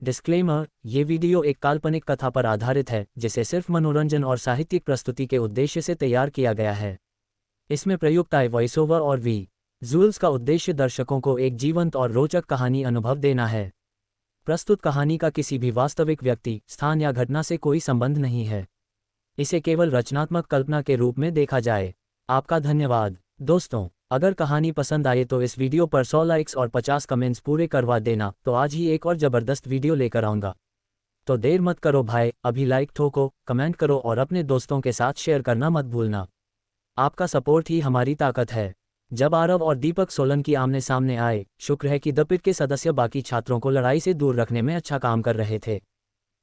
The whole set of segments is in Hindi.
डिस्क्लेमर, ये वीडियो एक काल्पनिक कथा पर आधारित है जिसे सिर्फ मनोरंजन और साहित्यिक प्रस्तुति के उद्देश्य से तैयार किया गया है। इसमें प्रयुक्त आए वॉइस ओवर और विजुअल्स का उद्देश्य दर्शकों को एक जीवंत और रोचक कहानी अनुभव देना है। प्रस्तुत कहानी का किसी भी वास्तविक व्यक्ति, स्थान या घटना से कोई संबंध नहीं है। इसे केवल रचनात्मक कल्पना के रूप में देखा जाए। आपका धन्यवाद। दोस्तों, अगर कहानी पसंद आए तो इस वीडियो पर 100 लाइक्स और 50 कमेंट्स पूरे करवा देना, तो आज ही एक और ज़बरदस्त वीडियो लेकर आऊँगा। तो देर मत करो भाई, अभी लाइक ठोको, कमेंट करो और अपने दोस्तों के साथ शेयर करना मत भूलना। आपका सपोर्ट ही हमारी ताकत है। जब आरव और दीपक सोलंकी आमने सामने आए, शुक्र है कि दपित के सदस्य बाकी छात्रों को लड़ाई से दूर रखने में अच्छा काम कर रहे थे।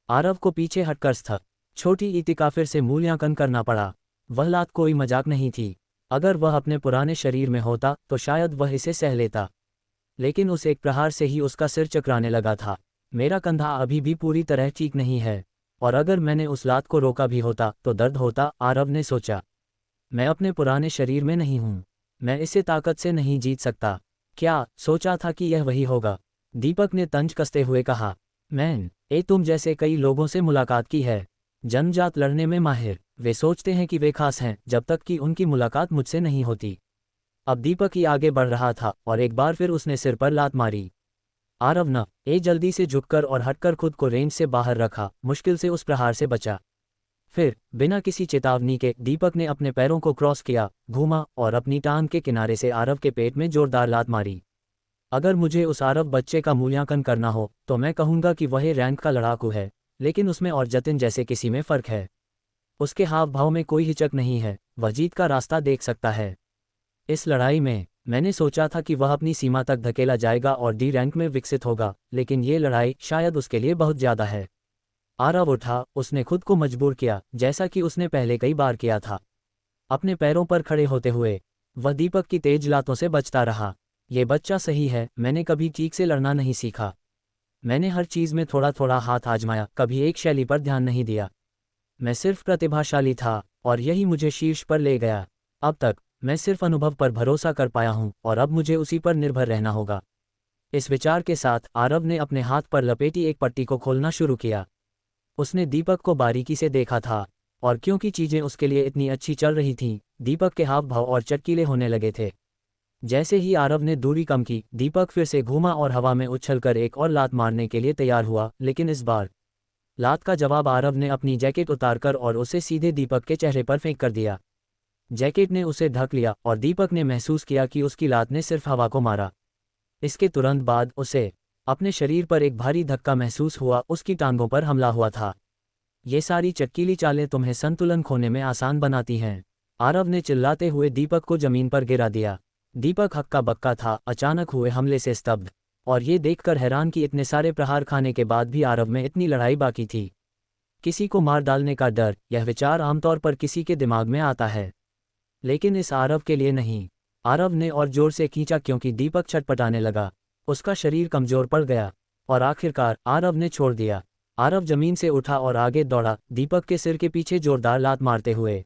आरव को पीछे हटकर स्थ छोटी ईति का फिर से मूल्यांकन करना पड़ा। वह लात कोई मजाक नहीं थी। अगर वह अपने पुराने शरीर में होता तो शायद वह इसे सह लेता, लेकिन उस एक प्रहार से ही उसका सिर चकराने लगा था। मेरा कंधा अभी भी पूरी तरह ठीक नहीं है, और अगर मैंने उस लात को रोका भी होता तो दर्द होता, आरव ने सोचा। मैं अपने पुराने शरीर में नहीं हूँ, मैं इसे ताकत से नहीं जीत सकता। क्या सोचा था कि यह वही होगा? दीपक ने तंज कसते हुए कहा। मैंने तुम जैसे कई लोगों से मुलाकात की है, जन्मजात लड़ने में माहिर। वे सोचते हैं कि वे खास हैं जब तक कि उनकी मुलाकात मुझसे नहीं होती। अब दीपक ही आगे बढ़ रहा था और एक बार फिर उसने सिर पर लात मारी। आरव न जल्दी से झुककर और हटकर खुद को रेंज से बाहर रखा, मुश्किल से उस प्रहार से बचा। फिर बिना किसी चेतावनी के दीपक ने अपने पैरों को क्रॉस किया, घूमा और अपनी टांग के किनारे से आरव के पेट में जोरदार लात मारी। अगर मुझे उस आरव बच्चे का मूल्यांकन करना हो तो मैं कहूँगा कि वह रैंक का लड़ाकू है, लेकिन उसमें और जतिन जैसे किसी में फ़र्क है। उसके हाव भाव में कोई हिचक नहीं है, वह जीत का रास्ता देख सकता है। इस लड़ाई में मैंने सोचा था कि वह अपनी सीमा तक धकेला जाएगा और डी रैंक में विकसित होगा, लेकिन ये लड़ाई शायद उसके लिए बहुत ज़्यादा है। आरव उठा, उसने खुद को मजबूर किया, जैसा कि उसने पहले कई बार किया था। अपने पैरों पर खड़े होते हुए वह दीपक की तेज लातों से बचता रहा। ये बच्चा सही है, मैंने कभी ठीक से लड़ना नहीं सीखा। मैंने हर चीज़ में थोड़ा थोड़ा हाथ आजमाया, कभी एक शैली पर ध्यान नहीं दिया। मैं सिर्फ प्रतिभाशाली था और यही मुझे शीर्ष पर ले गया। अब तक मैं सिर्फ अनुभव पर भरोसा कर पाया हूँ और अब मुझे उसी पर निर्भर रहना होगा। इस विचार के साथ आरव ने अपने हाथ पर लपेटी एक पट्टी को खोलना शुरू किया। उसने दीपक को बारीकी से देखा था, और क्योंकि चीज़ें उसके लिए इतनी अच्छी चल रही थीं, दीपक के हाव भाव और चटकीले होने लगे थे। जैसे ही आरव ने दूरी कम की, दीपक फिर से घूमा और हवा में उछलकर एक और लात मारने के लिए तैयार हुआ, लेकिन इस बार लात का जवाब आरव ने अपनी जैकेट उतारकर और उसे सीधे दीपक के चेहरे पर फेंक कर दिया। जैकेट ने उसे ढक लिया और दीपक ने महसूस किया कि उसकी लात ने सिर्फ हवा को मारा। इसके तुरंत बाद उसे अपने शरीर पर एक भारी धक्का महसूस हुआ, उसकी टांगों पर हमला हुआ था। ये सारी चटकीली चालें तुम्हें संतुलन खोने में आसान बनाती हैं, आरव ने चिल्लाते हुए दीपक को जमीन पर गिरा दिया। दीपक हक्का बक्का था, अचानक हुए हमले से स्तब्ध, और ये देखकर हैरान कि इतने सारे प्रहार खाने के बाद भी आरव में इतनी लड़ाई बाकी थी। किसी को मार डालने का डर, यह विचार आमतौर पर किसी के दिमाग में आता है, लेकिन इस आरव के लिए नहीं। आरव ने और जोर से खींचा क्योंकि दीपक छटपटाने लगा। उसका शरीर कमजोर पड़ गया और आखिरकार आरव ने छोड़ दिया। आरव जमीन से उठा और आगे दौड़ा, दीपक के सिर के पीछे जोरदार लात मारते हुए।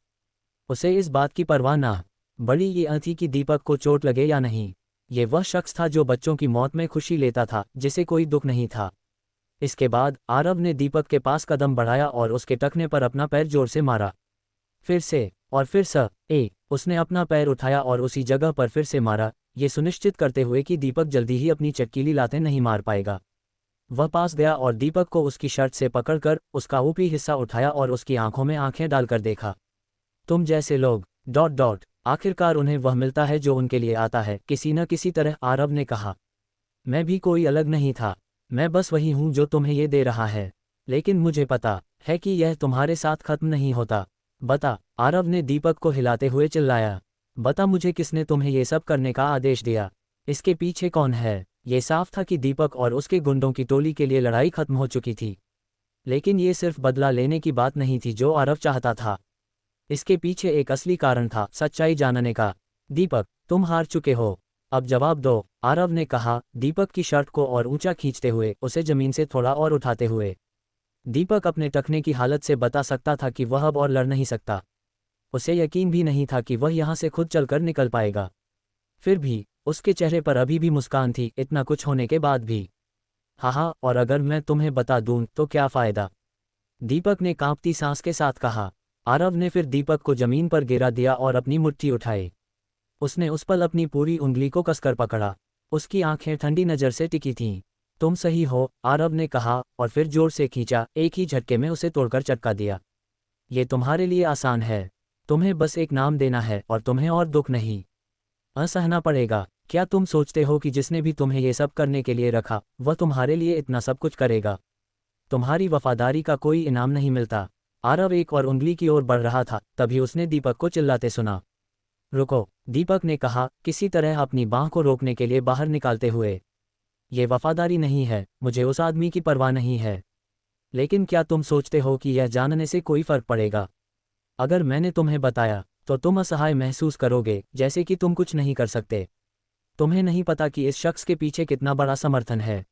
उसे इस बात की परवाह न बड़ी ये थी कि दीपक को चोट लगे या नहीं। ये वह शख्स था जो बच्चों की मौत में खुशी लेता था, जिसे कोई दुख नहीं था। इसके बाद आरव ने दीपक के पास कदम बढ़ाया और उसके टखने पर अपना पैर जोर से मारा। फिर से और फिर उसने अपना पैर उठाया और उसी जगह पर फिर से मारा, ये सुनिश्चित करते हुए कि दीपक जल्दी ही अपनी चटकीली लातें नहीं मार पाएगा। वह पास गया और दीपक को उसकी शर्ट से पकड़कर उसका ऊपरी हिस्सा उठाया और उसकी आंखों में आंखें डालकर देखा। तुम जैसे लोग ... आखिरकार उन्हें वह मिलता है जो उनके लिए आता है, किसी न किसी तरह, आरव ने कहा। मैं भी कोई अलग नहीं था, मैं बस वही हूँ जो तुम्हें ये दे रहा है, लेकिन मुझे पता है कि यह तुम्हारे साथ खत्म नहीं होता। बता, आरव ने दीपक को हिलाते हुए चिल्लाया। बता मुझे, किसने तुम्हें ये सब करने का आदेश दिया? इसके पीछे कौन है? ये साफ था कि दीपक और उसके गुंडों की टोली के लिए लड़ाई खत्म हो चुकी थी, लेकिन ये सिर्फ बदला लेने की बात नहीं थी जो आरव चाहता था। इसके पीछे एक असली कारण था, सच्चाई जानने का। दीपक, तुम हार चुके हो, अब जवाब दो, आरव ने कहा, दीपक की शर्ट को और ऊंचा खींचते हुए, उसे जमीन से थोड़ा और उठाते हुए। दीपक अपने टखने की हालत से बता सकता था कि वह अब और लड़ नहीं सकता। उसे यकीन भी नहीं था कि वह यहाँ से खुद चलकर निकल पाएगा। फिर भी उसके चेहरे पर अभी भी मुस्कान थी, इतना कुछ होने के बाद भी। हाँ, और अगर मैं तुम्हें बता दूं तो क्या फ़ायदा? दीपक ने कांपती सांस के साथ कहा। आरव ने फिर दीपक को जमीन पर गिरा दिया और अपनी मुट्ठी उठाई। उसने उस पल अपनी पूरी उंगली को कसकर पकड़ा। उसकी आंखें ठंडी नज़र से टिकी थीं। तुम सही हो, आरव ने कहा और फिर जोर से खींचा, एक ही झटके में उसे तोड़कर चटका दिया। ये तुम्हारे लिए आसान है। तुम्हें बस एक नाम देना है और तुम्हें और दुख नहीं असहना पड़ेगा। क्या तुम सोचते हो कि जिसने भी तुम्हें ये सब करने के लिए रखा, वह तुम्हारे लिए इतना सब कुछ करेगा? तुम्हारी वफादारी का कोई इनाम नहीं मिलता। आरव एक और उंगली की ओर बढ़ रहा था, तभी उसने दीपक को चिल्लाते सुना। रुको, दीपक ने कहा, किसी तरह अपनी बांह को रोकने के लिए बाहर निकालते हुए। ये वफादारी नहीं है, मुझे उस आदमी की परवाह नहीं है। लेकिन क्या तुम सोचते हो कि यह जानने से कोई फर्क पड़ेगा? अगर मैंने तुम्हें बताया तो तुम असहाय महसूस करोगे, जैसे कि तुम कुछ नहीं कर सकते। तुम्हें नहीं पता कि इस शख्स के पीछे कितना बड़ा समर्थन है।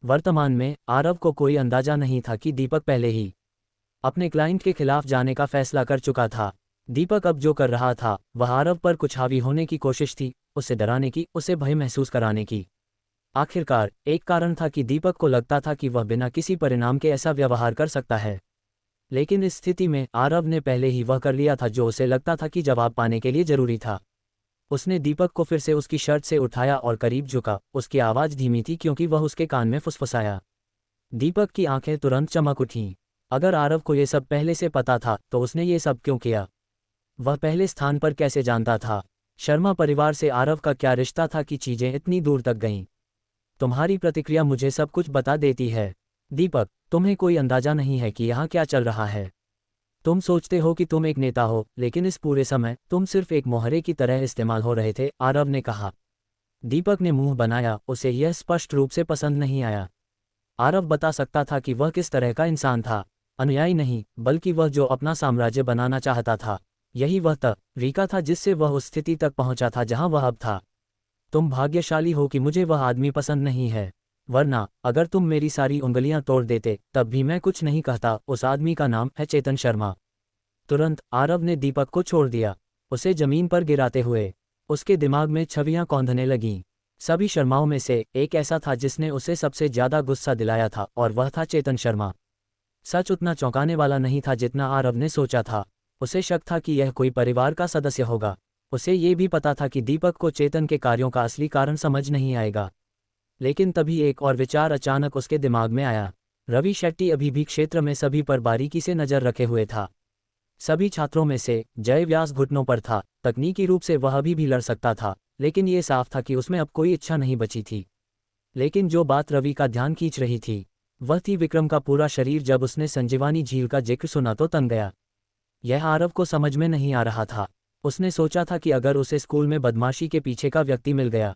वर्तमान में आरव को कोई अंदाजा नहीं था कि दीपक पहले ही अपने क्लाइंट के खिलाफ जाने का फैसला कर चुका था। दीपक अब जो कर रहा था वह आरव पर कुछ हावी होने की कोशिश थी, उसे डराने की, उसे भय महसूस कराने की। आखिरकार एक कारण था कि दीपक को लगता था कि वह बिना किसी परिणाम के ऐसा व्यवहार कर सकता है। लेकिन इस स्थिति में आरव ने पहले ही वह कर लिया था जो उसे लगता था कि जवाब पाने के लिए जरूरी था। उसने दीपक को फिर से उसकी शर्ट से उठाया और करीब झुका। उसकी आवाज़ धीमी थी क्योंकि वह उसके कान में फुसफुसाया। दीपक की आंखें तुरंत चमक उठीं। अगर आरव को ये सब पहले से पता था तो उसने ये सब क्यों किया? वह पहले स्थान पर कैसे जानता था? शर्मा परिवार से आरव का क्या रिश्ता था कि चीजें इतनी दूर तक गईं? तुम्हारी प्रतिक्रिया मुझे सब कुछ बता देती है। दीपक, तुम्हें कोई अंदाजा नहीं है कि यहाँ क्या चल रहा है। तुम सोचते हो कि तुम एक नेता हो, लेकिन इस पूरे समय तुम सिर्फ एक मोहरे की तरह इस्तेमाल हो रहे थे, आरव ने कहा। दीपक ने मुंह बनाया, उसे यह स्पष्ट रूप से पसंद नहीं आया। आरव बता सकता था कि वह किस तरह का इंसान था। अनुयायी नहीं, बल्कि वह जो अपना साम्राज्य बनाना चाहता था। यही वह तरीका था जिससे वह उस स्थिति तक पहुंचा था जहां वह अब था। तुम भाग्यशाली हो कि मुझे वह आदमी पसंद नहीं है, वरना अगर तुम मेरी सारी उंगलियां तोड़ देते तब भी मैं कुछ नहीं कहता। उस आदमी का नाम है चेतन शर्मा। तुरंत आरव ने दीपक को छोड़ दिया, उसे जमीन पर गिराते हुए। उसके दिमाग में छवियां कौंधने लगीं। सभी शर्माओं में से एक ऐसा था जिसने उसे सबसे ज्यादा गुस्सा दिलाया था, और वह था चेतन शर्मा। सच उतना चौंकाने वाला नहीं था जितना आरव ने सोचा था। उसे शक था कि यह कोई परिवार का सदस्य होगा। उसे ये भी पता था कि दीपक को चेतन के कार्यों का असली कारण समझ नहीं आएगा। लेकिन तभी एक और विचार अचानक उसके दिमाग में आया। रवि शेट्टी अभी भी क्षेत्र में सभी पर बारीकी से नजर रखे हुए था। सभी छात्रों में से जय व्यास घुटनों पर था। तकनीकी रूप से वह अभी भी लड़ सकता था, लेकिन ये साफ था कि उसमें अब कोई इच्छा नहीं बची थी। लेकिन जो बात रवि का ध्यान खींच रही थी वह थी विक्रम का पूरा शरीर। जब उसने संजीवानी झील का जिक्र सुना तो तन गया। यह आरव को समझ में नहीं आ रहा था। उसने सोचा था कि अगर उसे स्कूल में बदमाशी के पीछे का व्यक्ति मिल गया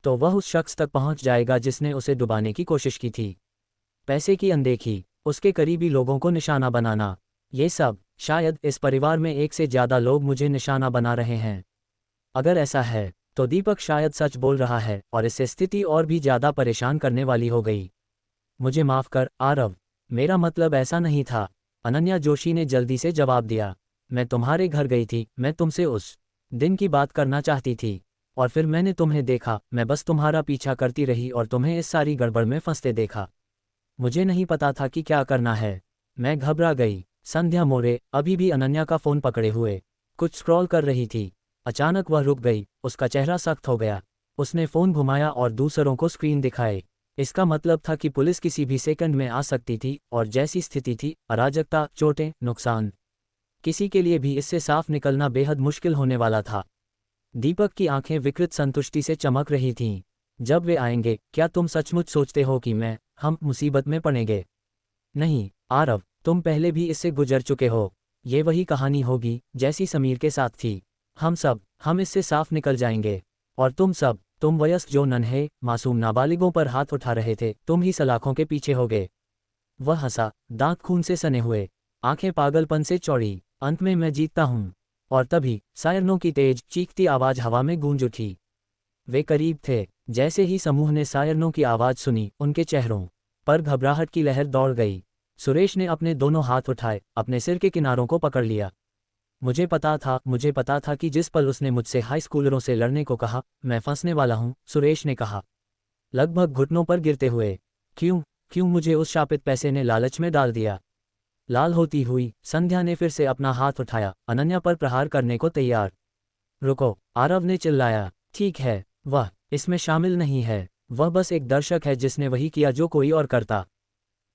तो वह उस शख्स तक पहुंच जाएगा जिसने उसे डुबाने की कोशिश की थी। पैसे की अनदेखी, उसके करीबी लोगों को निशाना बनाना, ये सब। शायद इस परिवार में एक से ज्यादा लोग मुझे निशाना बना रहे हैं। अगर ऐसा है तो दीपक शायद सच बोल रहा है और इससे स्थिति और भी ज्यादा परेशान करने वाली हो गई। मुझे माफ कर आरव, मेरा मतलब ऐसा नहीं था, अनन्या जोशी ने जल्दी से जवाब दिया। मैं तुम्हारे घर गई थी, मैं तुमसे उस दिन की बात करना चाहती थी, और फिर मैंने तुम्हें देखा। मैं बस तुम्हारा पीछा करती रही और तुम्हें इस सारी गड़बड़ में फंसते देखा। मुझे नहीं पता था कि क्या करना है। मैं घबरा गई। संध्या मोरे अभी भी अनन्या का फोन पकड़े हुए कुछ स्क्रॉल कर रही थी। अचानक वह रुक गई, उसका चेहरा सख्त हो गया। उसने फोन घुमाया और दूसरों को स्क्रीन दिखाए। इसका मतलब था कि पुलिस किसी भी सेकंड में आ सकती थी, और जैसी स्थिति थी, अराजकता, चोटें, नुकसान, किसी के लिए भी इससे साफ निकलना बेहद मुश्किल होने वाला था। दीपक की आंखें विकृत संतुष्टि से चमक रही थीं। जब वे आएंगे, क्या तुम सचमुच सोचते हो कि हम मुसीबत में पड़ेंगे? नहीं आरव, तुम पहले भी इससे गुजर चुके हो। ये वही कहानी होगी जैसी समीर के साथ थी। हम इससे साफ निकल जाएंगे। और तुम वयस्क जो नन्हे मासूम नाबालिगों पर हाथ उठा रहे थे, तुम ही सलाखों के पीछे होगे। वह हंसा, दांत खून से सने हुए, आंखें पागलपन से चौड़ी। अंत में मैं जीतता हूँ। और तभी सायरनों की तेज चीखती आवाज हवा में गूंज उठी। वे करीब थे। जैसे ही समूह ने सायरनों की आवाज सुनी, उनके चेहरों पर घबराहट की लहर दौड़ गई। सुरेश ने अपने दोनों हाथ उठाए, अपने सिर के किनारों को पकड़ लिया। मुझे पता था कि जिस पल उसने मुझसे हाई स्कूलरों से लड़ने को कहा, मैं फंसने वाला हूँ, सुरेश ने कहा, लगभग घुटनों पर गिरते हुए। क्यों क्यों मुझे उस शापित पैसे ने लालच में डाल दिया। लाल होती हुई संध्या ने फिर से अपना हाथ उठाया, अनन्या पर प्रहार करने को तैयार। रुको, आरव ने चिल्लाया। ठीक है, वह इसमें शामिल नहीं है। वह बस एक दर्शक है जिसने वही किया जो कोई और करता।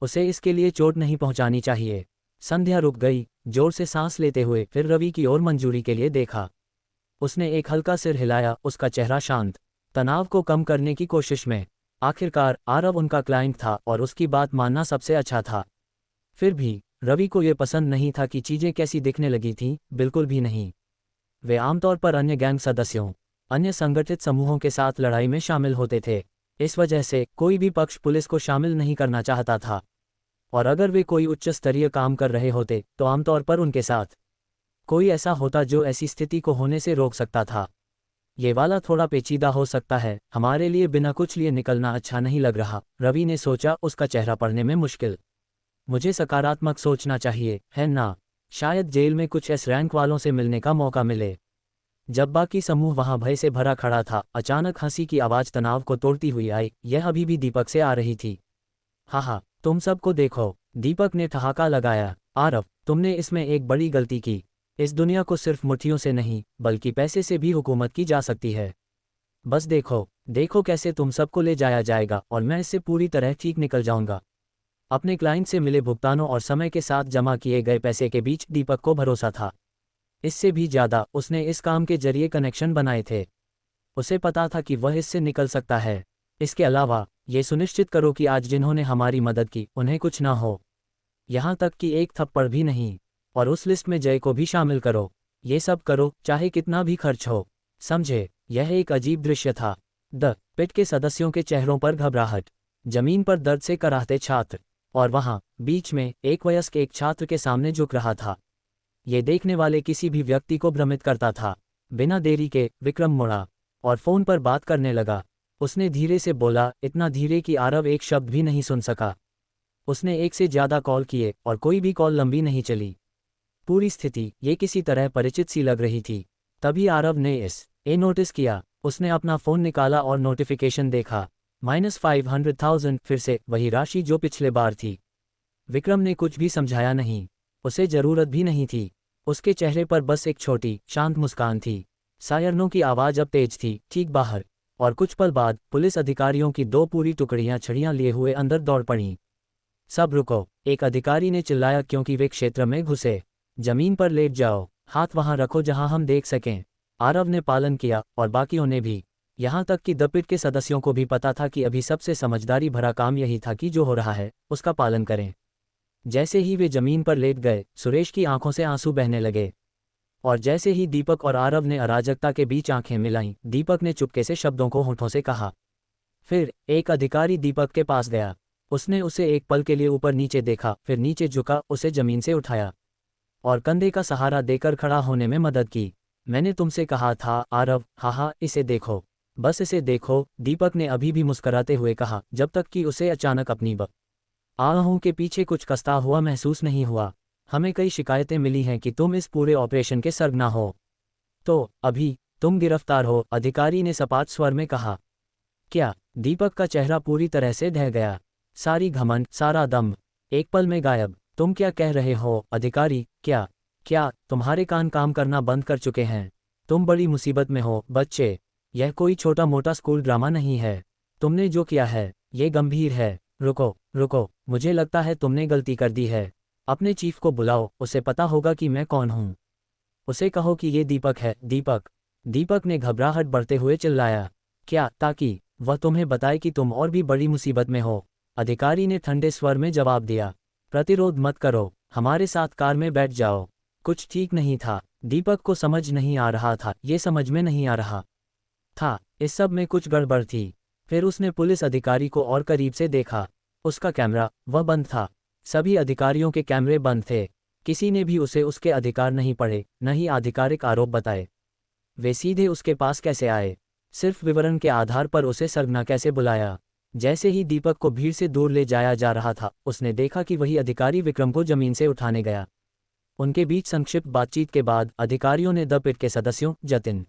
उसे इसके लिए चोट नहीं पहुंचानी चाहिए। संध्या रुक गई, जोर से सांस लेते हुए फिर रवि की ओर मंजूरी के लिए देखा। उसने एक हल्का सिर हिलाया, उसका चेहरा शांत, तनाव को कम करने की कोशिश में। आखिरकार आरव उनका क्लाइंट था और उसकी बात मानना सबसे अच्छा था। फिर भी रवि को यह पसंद नहीं था कि चीजें कैसी दिखने लगी थीं, बिल्कुल भी नहीं। वे आमतौर पर अन्य गैंग सदस्यों, अन्य संगठित समूहों के साथ लड़ाई में शामिल होते थे। इस वजह से कोई भी पक्ष पुलिस को शामिल नहीं करना चाहता था, और अगर वे कोई उच्च स्तरीय काम कर रहे होते तो आमतौर पर उनके साथ कोई ऐसा होता जो ऐसी स्थिति को होने से रोक सकता था। ये वाला थोड़ा पेचीदा हो सकता है, हमारे लिए बिना कुछ लिए निकलना अच्छा नहीं लग रहा, रवि ने सोचा, उसका चेहरा पढ़ने में मुश्किल। मुझे सकारात्मक सोचना चाहिए, है ना? शायद जेल में कुछ एस रैंक वालों से मिलने का मौका मिले। जब बाकी समूह वहां भय से भरा खड़ा था, अचानक हंसी की आवाज तनाव को तोड़ती हुई आई। यह अभी भी दीपक से आ रही थी। हाँ, तुम सबको देखो, दीपक ने ठहाका लगाया। आरव, तुमने इसमें एक बड़ी गलती की। इस दुनिया को सिर्फ मुट्ठियों से नहीं बल्कि पैसे से भी हुकूमत की जा सकती है। बस देखो देखो कैसे तुम सबको ले जाया जाएगा और मैं इससे पूरी तरह ठीक निकल जाऊंगा। अपने क्लाइंट से मिले भुगतानों और समय के साथ जमा किए गए पैसे के बीच दीपक को भरोसा था। इससे भी ज़्यादा उसने इस काम के जरिए कनेक्शन बनाए थे। उसे पता था कि वह इससे निकल सकता है। इसके अलावा ये सुनिश्चित करो कि आज जिन्होंने हमारी मदद की उन्हें कुछ ना हो, यहाँ तक कि एक थप्पड़ भी नहीं। और उस लिस्ट में जय को भी शामिल करो। ये सब करो चाहे कितना भी खर्च हो, समझे? यह एक अजीब दृश्य था। द पिट के सदस्यों के चेहरों पर घबराहट, जमीन पर दर्द से कराहते छात्र, और वहाँ बीच में एक वयस्क एक छात्र के सामने झुक रहा था। ये देखने वाले किसी भी व्यक्ति को भ्रमित करता था। बिना देरी के विक्रम मुड़ा और फोन पर बात करने लगा। उसने धीरे से बोला, इतना धीरे कि आरव एक शब्द भी नहीं सुन सका। उसने एक से ज्यादा कॉल किए और कोई भी कॉल लंबी नहीं चली। पूरी स्थिति ये किसी तरह परिचित सी लग रही थी। तभी आरव ने इसे नोटिस किया। उसने अपना फोन निकाला और नोटिफिकेशन देखा। -500,000, फिर से वही राशि जो पिछले बार थी। विक्रम ने कुछ भी समझाया नहीं, उसे जरूरत भी नहीं थी। उसके चेहरे पर बस एक छोटी शांत मुस्कान थी। सायरनों की आवाज अब तेज थी, ठीक बाहर, और कुछ पल बाद पुलिस अधिकारियों की 2 पूरी टुकड़ियां छड़ियां लिए हुए अंदर दौड़ पड़ीं। सब रुको, एक अधिकारी ने चिल्लाया, क्योंकि वे क्षेत्र में घुसे। जमीन पर लेट जाओ, हाथ वहां रखो जहां हम देख सकें। आरव ने पालन किया और बाकियों ने भी, यहां तक कि दपिट के सदस्यों को भी पता था कि अभी सबसे समझदारी भरा काम यही था कि जो हो रहा है उसका पालन करें। जैसे ही वे जमीन पर लेट गए, सुरेश की आंखों से आंसू बहने लगे। और जैसे ही दीपक और आरव ने अराजकता के बीच आंखें मिलाईं, दीपक ने चुपके से शब्दों को होठों से कहा। फिर एक अधिकारी दीपक के पास गया। उसने उसे एक पल के लिए ऊपर नीचे देखा, फिर नीचे झुका, उसे जमीन से उठाया और कंधे का सहारा देकर खड़ा होने में मदद की। मैंने तुमसे कहा था आरव, हाँ, इसे देखो, बस इसे देखो, दीपक ने अभी भी मुस्कराते हुए कहा, जब तक कि उसे अचानक अपनी आहों के पीछे कुछ कसता हुआ महसूस नहीं हुआ। हमें कई शिकायतें मिली हैं कि तुम इस पूरे ऑपरेशन के सरगना हो, तो अभी तुम गिरफ्तार हो, अधिकारी ने सपाट स्वर में कहा। क्या? दीपक का चेहरा पूरी तरह से ढह गया। सारी घमंड, सारा दम एक पल में गायब। तुम क्या कह रहे हो अधिकारी? क्या तुम्हारे कान काम करना बंद कर चुके हैं? तुम बड़ी मुसीबत में हो बच्चे। यह कोई छोटा मोटा स्कूल ड्रामा नहीं है। तुमने जो किया है ये गंभीर है। रुको, मुझे लगता है तुमने गलती कर दी है। अपने चीफ को बुलाओ, उसे पता होगा कि मैं कौन हूँ। उसे कहो कि ये दीपक है। दीपक ने घबराहट बढ़ते हुए चिल्लाया। क्या? ताकि वह तुम्हें बताए कि तुम और भी बड़ी मुसीबत में हो, अधिकारी ने ठंडे स्वर में जवाब दिया। प्रतिरोध मत करो, हमारे साथ कार में बैठ जाओ। कुछ ठीक नहीं था। दीपक को समझ नहीं आ रहा था, ये समझ में नहीं आ रहा था, इस सब में कुछ गड़बड़ थी। फिर उसने पुलिस अधिकारी को और करीब से देखा। उसका कैमरा वह बंद था। सभी अधिकारियों के कैमरे बंद थे। किसी ने भी उसे उसके अधिकार नहीं पढ़े, न ही आधिकारिक आरोप बताए। वे सीधे उसके पास कैसे आए? सिर्फ विवरण के आधार पर उसे सरगना कैसे बुलाया? जैसे ही दीपक को भीड़ से दूर ले जाया जा रहा था, उसने देखा कि वही अधिकारी विक्रम को जमीन से उठाने गया। उनके बीच संक्षिप्त बातचीत के बाद अधिकारियों ने द पिट के सदस्यों जतिन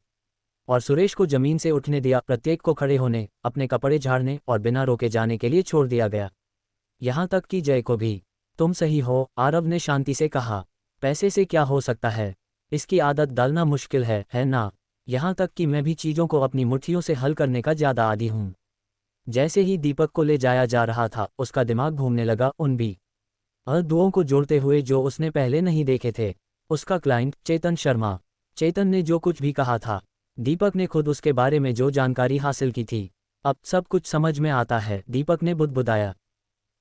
और सुरेश को जमीन से उठने दिया। प्रत्येक को खड़े होने, अपने कपड़े झाड़ने और बिना रोके जाने के लिए छोड़ दिया गया। यहाँ तक कि जय को भी। तुम सही हो, आरव ने शांति से कहा। पैसे से क्या हो सकता है, इसकी आदत डालना मुश्किल है ना। यहाँ तक कि मैं भी चीज़ों को अपनी मुट्ठियों से हल करने का ज़्यादा आदी हूँ। जैसे ही दीपक को ले जाया जा रहा था, उसका दिमाग घूमने लगा उन भी दुओं को जोड़ते हुए जो उसने पहले नहीं देखे थे। उसका क्लाइंट चेतन शर्मा। चेतन ने जो कुछ भी कहा था, दीपक ने खुद उसके बारे में जो जानकारी हासिल की थी, अब सब कुछ समझ में आता है, दीपक ने बुदबुदाया।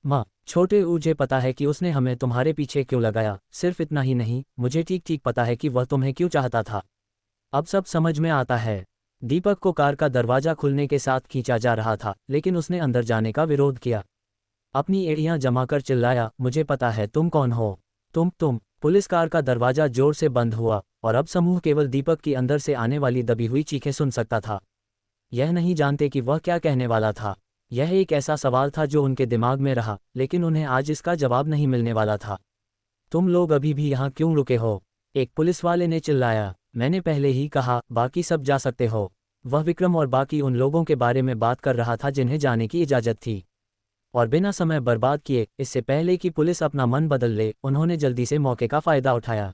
माँ छोटे, मुझे पता है कि उसने हमें तुम्हारे पीछे क्यों लगाया, सिर्फ इतना ही नहीं, मुझे ठीक ठीक पता है कि वह तुम्हें क्यों चाहता था। अब सब समझ में आता है। दीपक को कार का दरवाजा खुलने के साथ खींचा जा रहा था, लेकिन उसने अंदर जाने का विरोध किया। अपनी एड़ियां जमाकर चिल्लाया, मुझे पता है तुम कौन हो। तुम। पुलिस कार का दरवाजा जोर से बंद हुआ और अब समूह केवल दीपक की अंदर से आने वाली दबी हुई चीखें सुन सकता था। यह नहीं जानते कि वह क्या कहने वाला था। यह एक ऐसा सवाल था जो उनके दिमाग में रहा, लेकिन उन्हें आज इसका जवाब नहीं मिलने वाला था। तुम लोग अभी भी यहाँ क्यों रुके हो, एक पुलिस वाले ने चिल्लाया। मैंने पहले ही कहा, बाकी सब जा सकते हो। वह विक्रम और बाकी उन लोगों के बारे में बात कर रहा था जिन्हें जाने की इजाज़त थी। और बिना समय बर्बाद किए, इससे पहले कि पुलिस अपना मन बदल ले, उन्होंने जल्दी से मौके का फ़ायदा उठाया।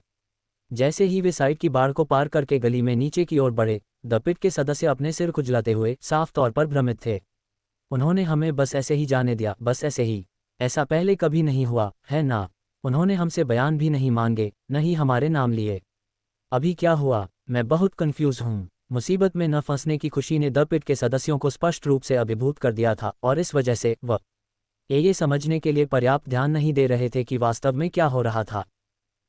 जैसे ही वे साइड की बाड़ को पार करके गली में नीचे की ओर बढ़े, द पिट के सदस्य अपने सिर खुजलाते हुए साफ तौर पर भ्रमित थे। उन्होंने हमें बस ऐसे ही जाने दिया, बस ऐसे ही। ऐसा पहले कभी नहीं हुआ है ना। उन्होंने हमसे बयान भी नहीं मांगे, न ही हमारे नाम लिए। अभी क्या हुआ, मैं बहुत कंफ्यूज हूँ। मुसीबत में न फंसने की खुशी ने द पिट के सदस्यों को स्पष्ट रूप से अभिभूत कर दिया था, और इस वजह से वह ये समझने के लिए पर्याप्त ध्यान नहीं दे रहे थे कि वास्तव में क्या हो रहा था।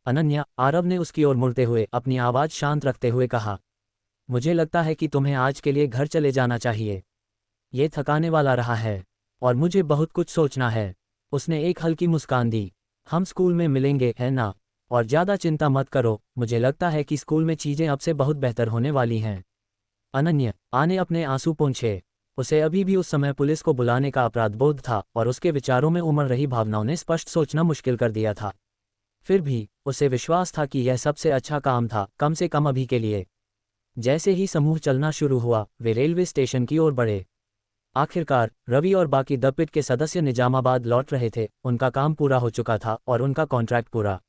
अनन्या, आरव ने उसकी ओर मुड़ते हुए अपनी आवाज़ शांत रखते हुए कहा, मुझे लगता है कि तुम्हें आज के लिए घर चले जाना चाहिए। ये थकाने वाला रहा है और मुझे बहुत कुछ सोचना है। उसने एक हल्की मुस्कान दी। हम स्कूल में मिलेंगे, है ना? और ज़्यादा चिंता मत करो, मुझे लगता है कि स्कूल में चीज़ें अब से बहुत बेहतर होने वाली हैं। अनन्या आने अपने आंसू पोंछे। उसे अभी भी उस समय पुलिस को बुलाने का अपराध बोध था और उसके विचारों में उमड़ रही भावनाओं ने स्पष्ट सोचना मुश्किल कर दिया था। फिर भी उसे विश्वास था कि यह सबसे अच्छा काम था, कम से कम अभी के लिए। जैसे ही समूह चलना शुरू हुआ, वे रेलवे स्टेशन की ओर बढ़े। आखिरकार रवि और बाकी द पिट के सदस्य निजामाबाद लौट रहे थे। उनका काम पूरा हो चुका था और उनका कॉन्ट्रैक्ट पूरा।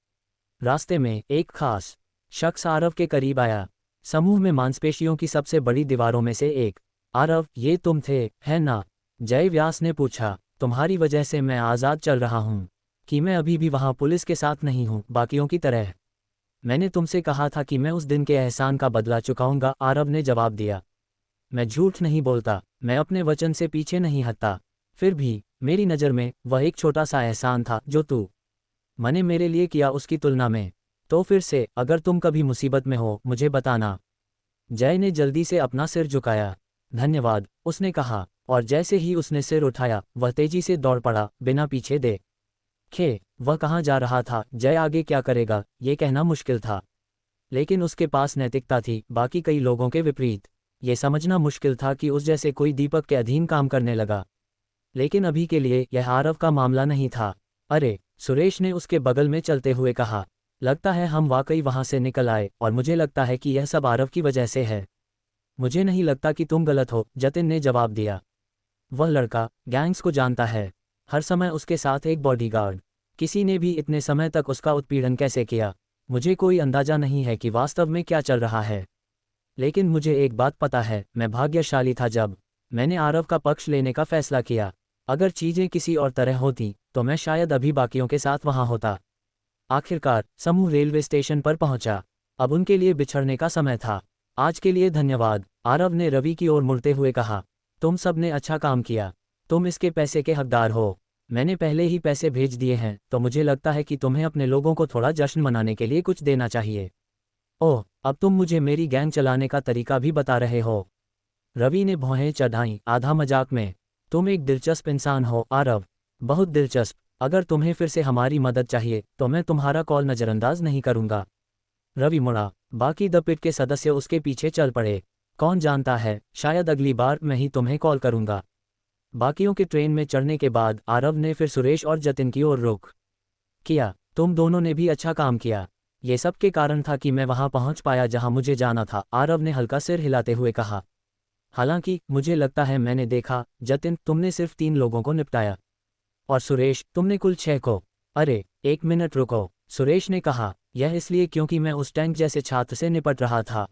रास्ते में एक खास शख्स आरव के करीब आया, समूह में मांसपेशियों की सबसे बड़ी दीवारों में से एक। आरव, ये तुम थे, है ना? जय व्यास ने पूछा। तुम्हारी वजह से मैं आज़ाद चल रहा हूँ। कि मैं अभी भी वहाँ पुलिस के साथ नहीं हूँ, बाकियों की तरह। मैंने तुमसे कहा था कि मैं उस दिन के एहसान का बदला चुकाऊंगा, आरव ने जवाब दिया। मैं झूठ नहीं बोलता, मैं अपने वचन से पीछे नहीं हटता। फिर भी मेरी नज़र में वह एक छोटा सा एहसान था जो मैंने मेरे लिए किया उसकी तुलना में। तो फिर से, अगर तुम कभी मुसीबत में हो, मुझे बताना। जय ने जल्दी से अपना सिर झुकाया। धन्यवाद, उसने कहा, और जैसे ही उसने सिर उठाया, वह तेजी से दौड़ पड़ा, बिना पीछे देखे। वह कहाँ जा रहा था, जय आगे क्या करेगा, ये कहना मुश्किल था। लेकिन उसके पास नैतिकता थी, बाकी कई लोगों के विपरीत। ये समझना मुश्किल था कि उस जैसे कोई दीपक के अधीन काम करने लगा। लेकिन अभी के लिए यह आरव का मामला नहीं था। अरे, सुरेश ने उसके बगल में चलते हुए कहा, लगता है हम वाकई वहां से निकल आए, और मुझे लगता है कि यह सब आरव की वजह से है। मुझे नहीं लगता कि तुम गलत हो, जतिन ने जवाब दिया। वह लड़का गैंग्स को जानता है, हर समय उसके साथ एक बॉडीगार्ड। किसी ने भी इतने समय तक उसका उत्पीड़न कैसे किया, मुझे कोई अंदाजा नहीं है कि वास्तव में क्या चल रहा है। लेकिन मुझे एक बात पता है, मैं भाग्यशाली था जब मैंने आरव का पक्ष लेने का फैसला किया। अगर चीज़ें किसी और तरह होती तो मैं शायद अभी बाकियों के साथ वहां होता। आखिरकार समूह रेलवे स्टेशन पर पहुंचा। अब उनके लिए बिछड़ने का समय था। आज के लिए धन्यवाद, आरव ने रवि की ओर मुड़ते हुए कहा। तुम सब ने अच्छा काम किया। तुम इसके पैसे के हकदार हो। मैंने पहले ही पैसे भेज दिए हैं, तो मुझे लगता है कि तुम्हें अपने लोगों को थोड़ा जश्न मनाने के लिए कुछ देना चाहिए। ओह, अब तुम मुझे मेरी गैंग चलाने का तरीका भी बता रहे हो। रवि ने भौहें चढ़ाईं, आधा मजाक में। तुम एक दिलचस्प इंसान हो आरव, बहुत दिलचस्प। अगर तुम्हें फिर से हमारी मदद चाहिए तो मैं तुम्हारा कॉल नज़रअंदाज नहीं करूंगा। रवि मुड़ा। बाकी द पिट के सदस्य उसके पीछे चल पड़े। कौन जानता है, शायद अगली बार मैं ही तुम्हें कॉल करूंगा। बाकियों के ट्रेन में चढ़ने के बाद आरव ने फिर सुरेश और जतिन की ओर रुख किया। तुम दोनों ने भी अच्छा काम किया। ये सब के कारण था कि मैं वहां पहुंच पाया जहां मुझे जाना था, आरव ने हल्का सिर हिलाते हुए कहा। हालांकि मुझे लगता है मैंने देखा, जतिन, तुमने सिर्फ 3 लोगों को निपटाया। और सुरेश, तुमने कुल 6 को। अरे, एक मिनट रुको, सुरेश ने कहा, यह इसलिए क्योंकि मैं उस टैंक जैसे छात्र से निपट रहा था।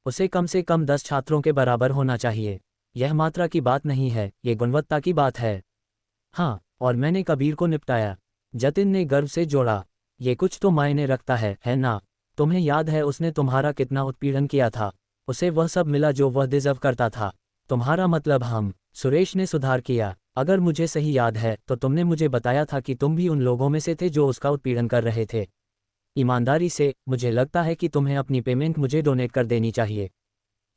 उसे कम से कम 10 छात्रों के बराबर होना चाहिए। यह मात्रा की बात नहीं है, ये गुणवत्ता की बात है। हाँ, और मैंने कबीर को निपटाया, जतिन ने गर्व से जोड़ा। ये कुछ तो मायने रखता है ना? तुम्हें याद है उसने तुम्हारा कितना उत्पीड़न किया था? उसे वह सब मिला जो वह डिजर्व करता था। तुम्हारा मतलब हम। सुरेश ने सुधार किया, अगर मुझे सही याद है तो तुमने मुझे बताया था कि तुम भी उन लोगों में से थे जो उसका उत्पीड़न कर रहे थे। ईमानदारी से, मुझे लगता है कि तुम्हें अपनी पेमेंट मुझे डोनेट कर देनी चाहिए,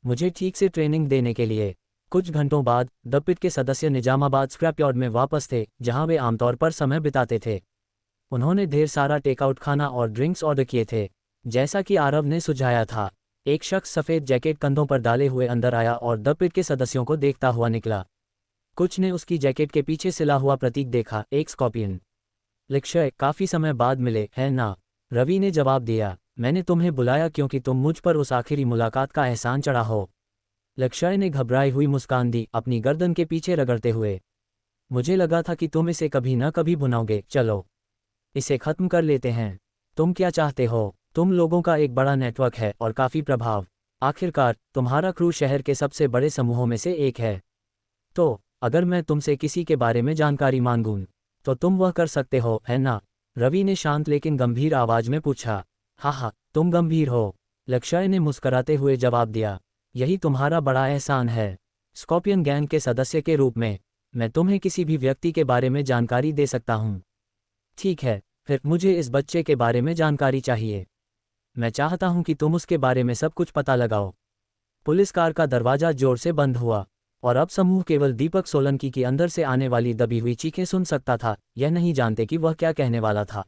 मुझे ठीक से ट्रेनिंग देने के लिए। कुछ घंटों बाद द पिट के सदस्य निजामाबाद स्क्रैपयार्ड में वापस थे, जहां वे आमतौर पर समय बिताते थे। उन्होंने ढेर सारा टेकआउट खाना और ड्रिंक्स ऑर्डर किए थे, जैसा कि आरव ने सुझाया था। एक शख्स सफ़ेद जैकेट कंधों पर डाले हुए अंदर आया और द पिट के सदस्यों को देखता हुआ निकला। कुछ ने उसकी जैकेट के पीछे सिला हुआ प्रतीक देखा, एक स्कॉर्पियन। लक्ष्य, काफ़ी समय बाद मिले है ना? रवि ने जवाब दिया, मैंने तुम्हें बुलाया क्योंकि तुम मुझ पर उस आखिरी मुलाकात का एहसान चढ़ा हो। लक्ष्य ने घबराई हुई मुस्कान दी, अपनी गर्दन के पीछे रगड़ते हुए। मुझे लगा था कि तुम इसे कभी न कभी भुनाओगे। चलो, इसे खत्म कर लेते हैं। तुम क्या चाहते हो? तुम लोगों का एक बड़ा नेटवर्क है और काफ़ी प्रभाव। आखिरकार, तुम्हारा क्रू शहर के सबसे बड़े समूहों में से एक है। तो, अगर मैं तुमसे किसी के बारे में जानकारी मांगूं, तो तुम वह कर सकते हो, है ना? रवि ने शांत लेकिन गंभीर आवाज में पूछा। हाँ, तुम गंभीर हो, लक्ष्य ने मुस्कराते हुए जवाब दिया। यही तुम्हारा बड़ा एहसान है। स्कॉर्पियन गैंग के सदस्य के रूप में, मैं तुम्हें किसी भी व्यक्ति के बारे में जानकारी दे सकता हूँ। ठीक है, फिर मुझे इस बच्चे के बारे में जानकारी चाहिए। मैं चाहता हूं कि तुम उसके बारे में सब कुछ पता लगाओ। पुलिस कार का दरवाजा जोर से बंद हुआ, और अब समूह केवल दीपक सोलंकी की अंदर से आने वाली दबी हुई चीखें सुन सकता था, यह नहीं जानते कि वह क्या कहने वाला था।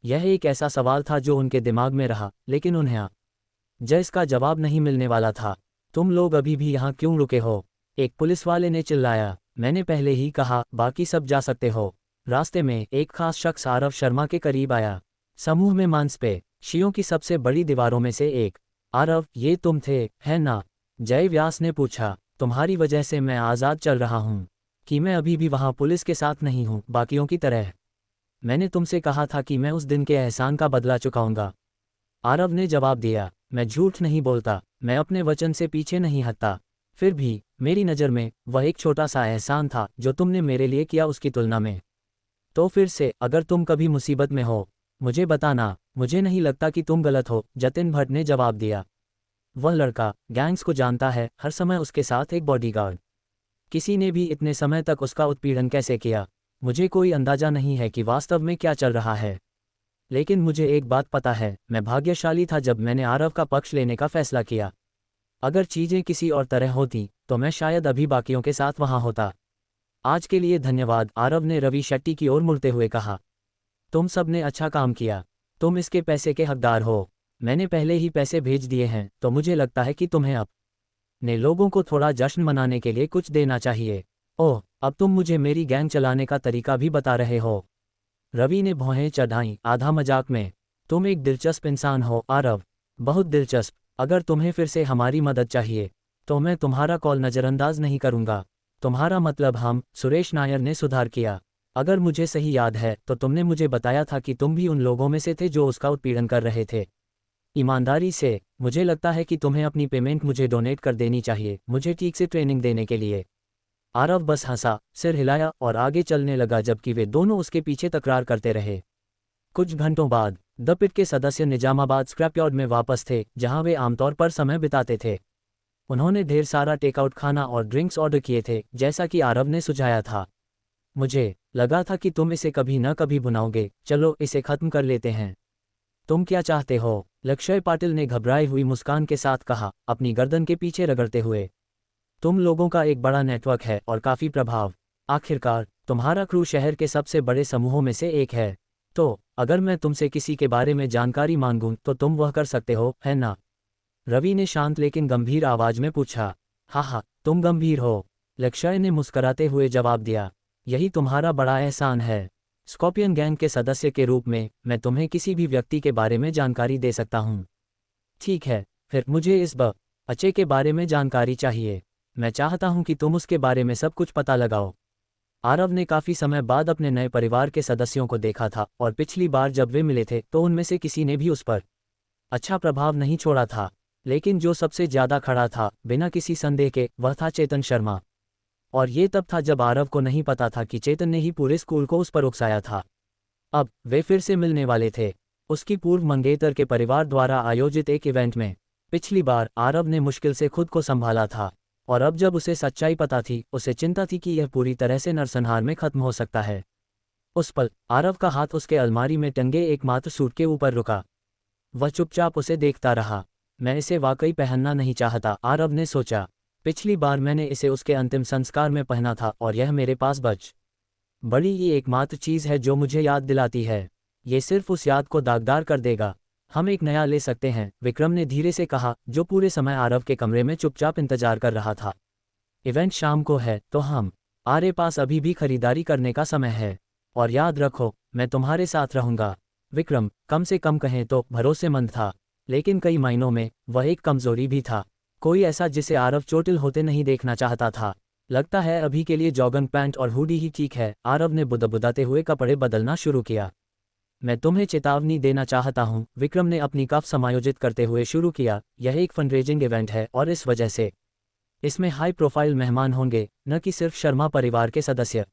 यह एक ऐसा सवाल था जो उनके दिमाग में रहा, लेकिन उन्हें इसका जवाब नहीं मिलने वाला था। तुम लोग अभी भी यहाँ क्यों रुके हो? एक पुलिस वाले ने चिल्लाया। मैंने पहले ही कहा, बाकी सब जा सकते हो। रास्ते में एक खास शख्स आरव शर्मा के करीब आया, समूह में मांसपेशियों की सबसे बड़ी दीवारों में से एक। आरव, ये तुम थे, है ना? जय व्यास ने पूछा। तुम्हारी वजह से मैं आज़ाद चल रहा हूँ। कि मैं अभी भी वहाँ पुलिस के साथ नहीं हूँ, बाकियों की तरह। मैंने तुमसे कहा था कि मैं उस दिन के एहसान का बदला चुकाऊंगा। आरव ने जवाब दिया, मैं झूठ नहीं बोलता, मैं अपने वचन से पीछे नहीं हटता। फिर भी, मेरी नज़र में, वह एक छोटा सा एहसान था जो तुमने मेरे लिए किया उसकी तुलना में। तो फिर से, अगर तुम कभी मुसीबत में हो, मुझे बताना। मुझे नहीं लगता कि तुम गलत हो, जतिन भट्ट ने जवाब दिया। वह लड़का गैंग्स को जानता है, हर समय उसके साथ एक बॉडीगार्ड। किसी ने भी इतने समय तक उसका उत्पीड़न कैसे किया? मुझे कोई अंदाजा नहीं है कि वास्तव में क्या चल रहा है। लेकिन मुझे एक बात पता है, मैं भाग्यशाली था जब मैंने आरव का पक्ष लेने का फैसला किया। अगर चीज़ें किसी और तरह होती, तो मैं शायद अभी बाकियों के साथ वहाँ होता। आज के लिए धन्यवाद, आरव ने रवि शेट्टी की ओर मुड़ते हुए कहा। तुम सब ने अच्छा काम किया। तुम इसके पैसे के हकदार हो। मैंने पहले ही पैसे भेज दिए हैं, तो मुझे लगता है कि तुम्हें अपने लोगों को थोड़ा जश्न मनाने के लिए कुछ देना चाहिए। ओह, अब तुम मुझे मेरी गैंग चलाने का तरीका भी बता रहे हो। रवि ने भौहें चढ़ाईं, आधा मजाक में। तुम एक दिलचस्प इंसान हो, आरव। बहुत दिलचस्प। अगर तुम्हें फिर से हमारी मदद चाहिए, तो मैं तुम्हारा कॉल नज़रअंदाज नहीं करूंगा। तुम्हारा मतलब हम, सुरेश नायर ने सुधार किया। अगर मुझे सही याद है तो तुमने मुझे बताया था कि तुम भी उन लोगों में से थे जो उसका उत्पीड़न कर रहे थे। ईमानदारी से, मुझे लगता है कि तुम्हें अपनी पेमेंट मुझे डोनेट कर देनी चाहिए, मुझे ठीक से ट्रेनिंग देने के लिए। आरव बस हंसा, सिर हिलाया और आगे चलने लगा, जबकि वे दोनों उसके पीछे तकरार करते रहे। कुछ घंटों बाद द पिट के सदस्य निजामाबाद स्क्रैपयार्ड में वापस थे, जहां वे आमतौर पर समय बिताते थे। उन्होंने ढेर सारा टेकआउट खाना और ड्रिंक्स ऑर्डर किए थे, जैसा कि आरव ने सुझाया था। मुझे लगा था कि तुम इसे कभी न कभी भुनाओगे। चलो, इसे खत्म कर लेते हैं। तुम क्या चाहते हो? लक्ष्य पाटिल ने घबराई हुई मुस्कान के साथ कहा, अपनी गर्दन के पीछे रगड़ते हुए। तुम लोगों का एक बड़ा नेटवर्क है और काफ़ी प्रभाव। आखिरकार, तुम्हारा क्रू शहर के सबसे बड़े समूहों में से एक है। तो, अगर मैं तुमसे किसी के बारे में जानकारी मांगूं, तो तुम वह कर सकते हो, है ना? रवि ने शांत लेकिन गंभीर आवाज में पूछा। हाँ, तुम गंभीर हो, लक्ष्य ने मुस्कराते हुए जवाब दिया। यही तुम्हारा बड़ा एहसान है। स्कॉर्पियन गैंग के सदस्य के रूप में, मैं तुम्हें किसी भी व्यक्ति के बारे में जानकारी दे सकता हूँ। ठीक है, फिर मुझे इस बच्चे के बारे में जानकारी चाहिए। मैं चाहता हूं कि तुम उसके बारे में सब कुछ पता लगाओ। आरव ने काफी समय बाद अपने नए परिवार के सदस्यों को देखा था और पिछली बार जब वे मिले थे तो उनमें से किसी ने भी उस पर अच्छा प्रभाव नहीं छोड़ा था। लेकिन जो सबसे ज्यादा खड़ा था बिना किसी संदेह के, वह था चेतन शर्मा। और ये तब था जब आरव को नहीं पता था कि चेतन ने ही पूरे स्कूल को उस पर उकसाया था। अब वे फिर से मिलने वाले थे, उसकी पूर्व मंगेतर के परिवार द्वारा आयोजित एक इवेंट में। पिछली बार आरव ने मुश्किल से खुद को संभाला था, और अब जब उसे सच्चाई पता थी, उसे चिंता थी कि यह पूरी तरह से नरसंहार में खत्म हो सकता है। उस पल आरव का हाथ उसके अलमारी में टंगे एकमात्र सूट के ऊपर रुका। वह चुपचाप उसे देखता रहा। मैं इसे वाकई पहनना नहीं चाहता, आरव ने सोचा। पिछली बार मैंने इसे उसके अंतिम संस्कार में पहना था और यह मेरे पास बड़ी ये एकमात्र चीज़ है जो मुझे याद दिलाती है। ये सिर्फ उस याद को दागदार कर देगा। हम एक नया ले सकते हैं, विक्रम ने धीरे से कहा, जो पूरे समय आरव के कमरे में चुपचाप इंतजार कर रहा था। इवेंट शाम को है तो हमारे पास अभी भी खरीदारी करने का समय है। और याद रखो, मैं तुम्हारे साथ रहूंगा। विक्रम, कम से कम कहें तो, भरोसेमंद था, लेकिन कई मायनों में वह एक कमजोरी भी था। कोई ऐसा जिसे आरव चोटिल होते नहीं देखना चाहता था। लगता है अभी के लिए जॉगिंग पैंट और हुडी ही ठीक है, आरव ने बुदबुदाते हुए कपड़े बदलना शुरू किया। मैं तुम्हें चेतावनी देना चाहता हूं, विक्रम ने अपनी कफ समायोजित करते हुए शुरू किया। यह एक फंडरेजिंग इवेंट है और इस वजह से इसमें हाई प्रोफाइल मेहमान होंगे, न कि सिर्फ शर्मा परिवार के सदस्य।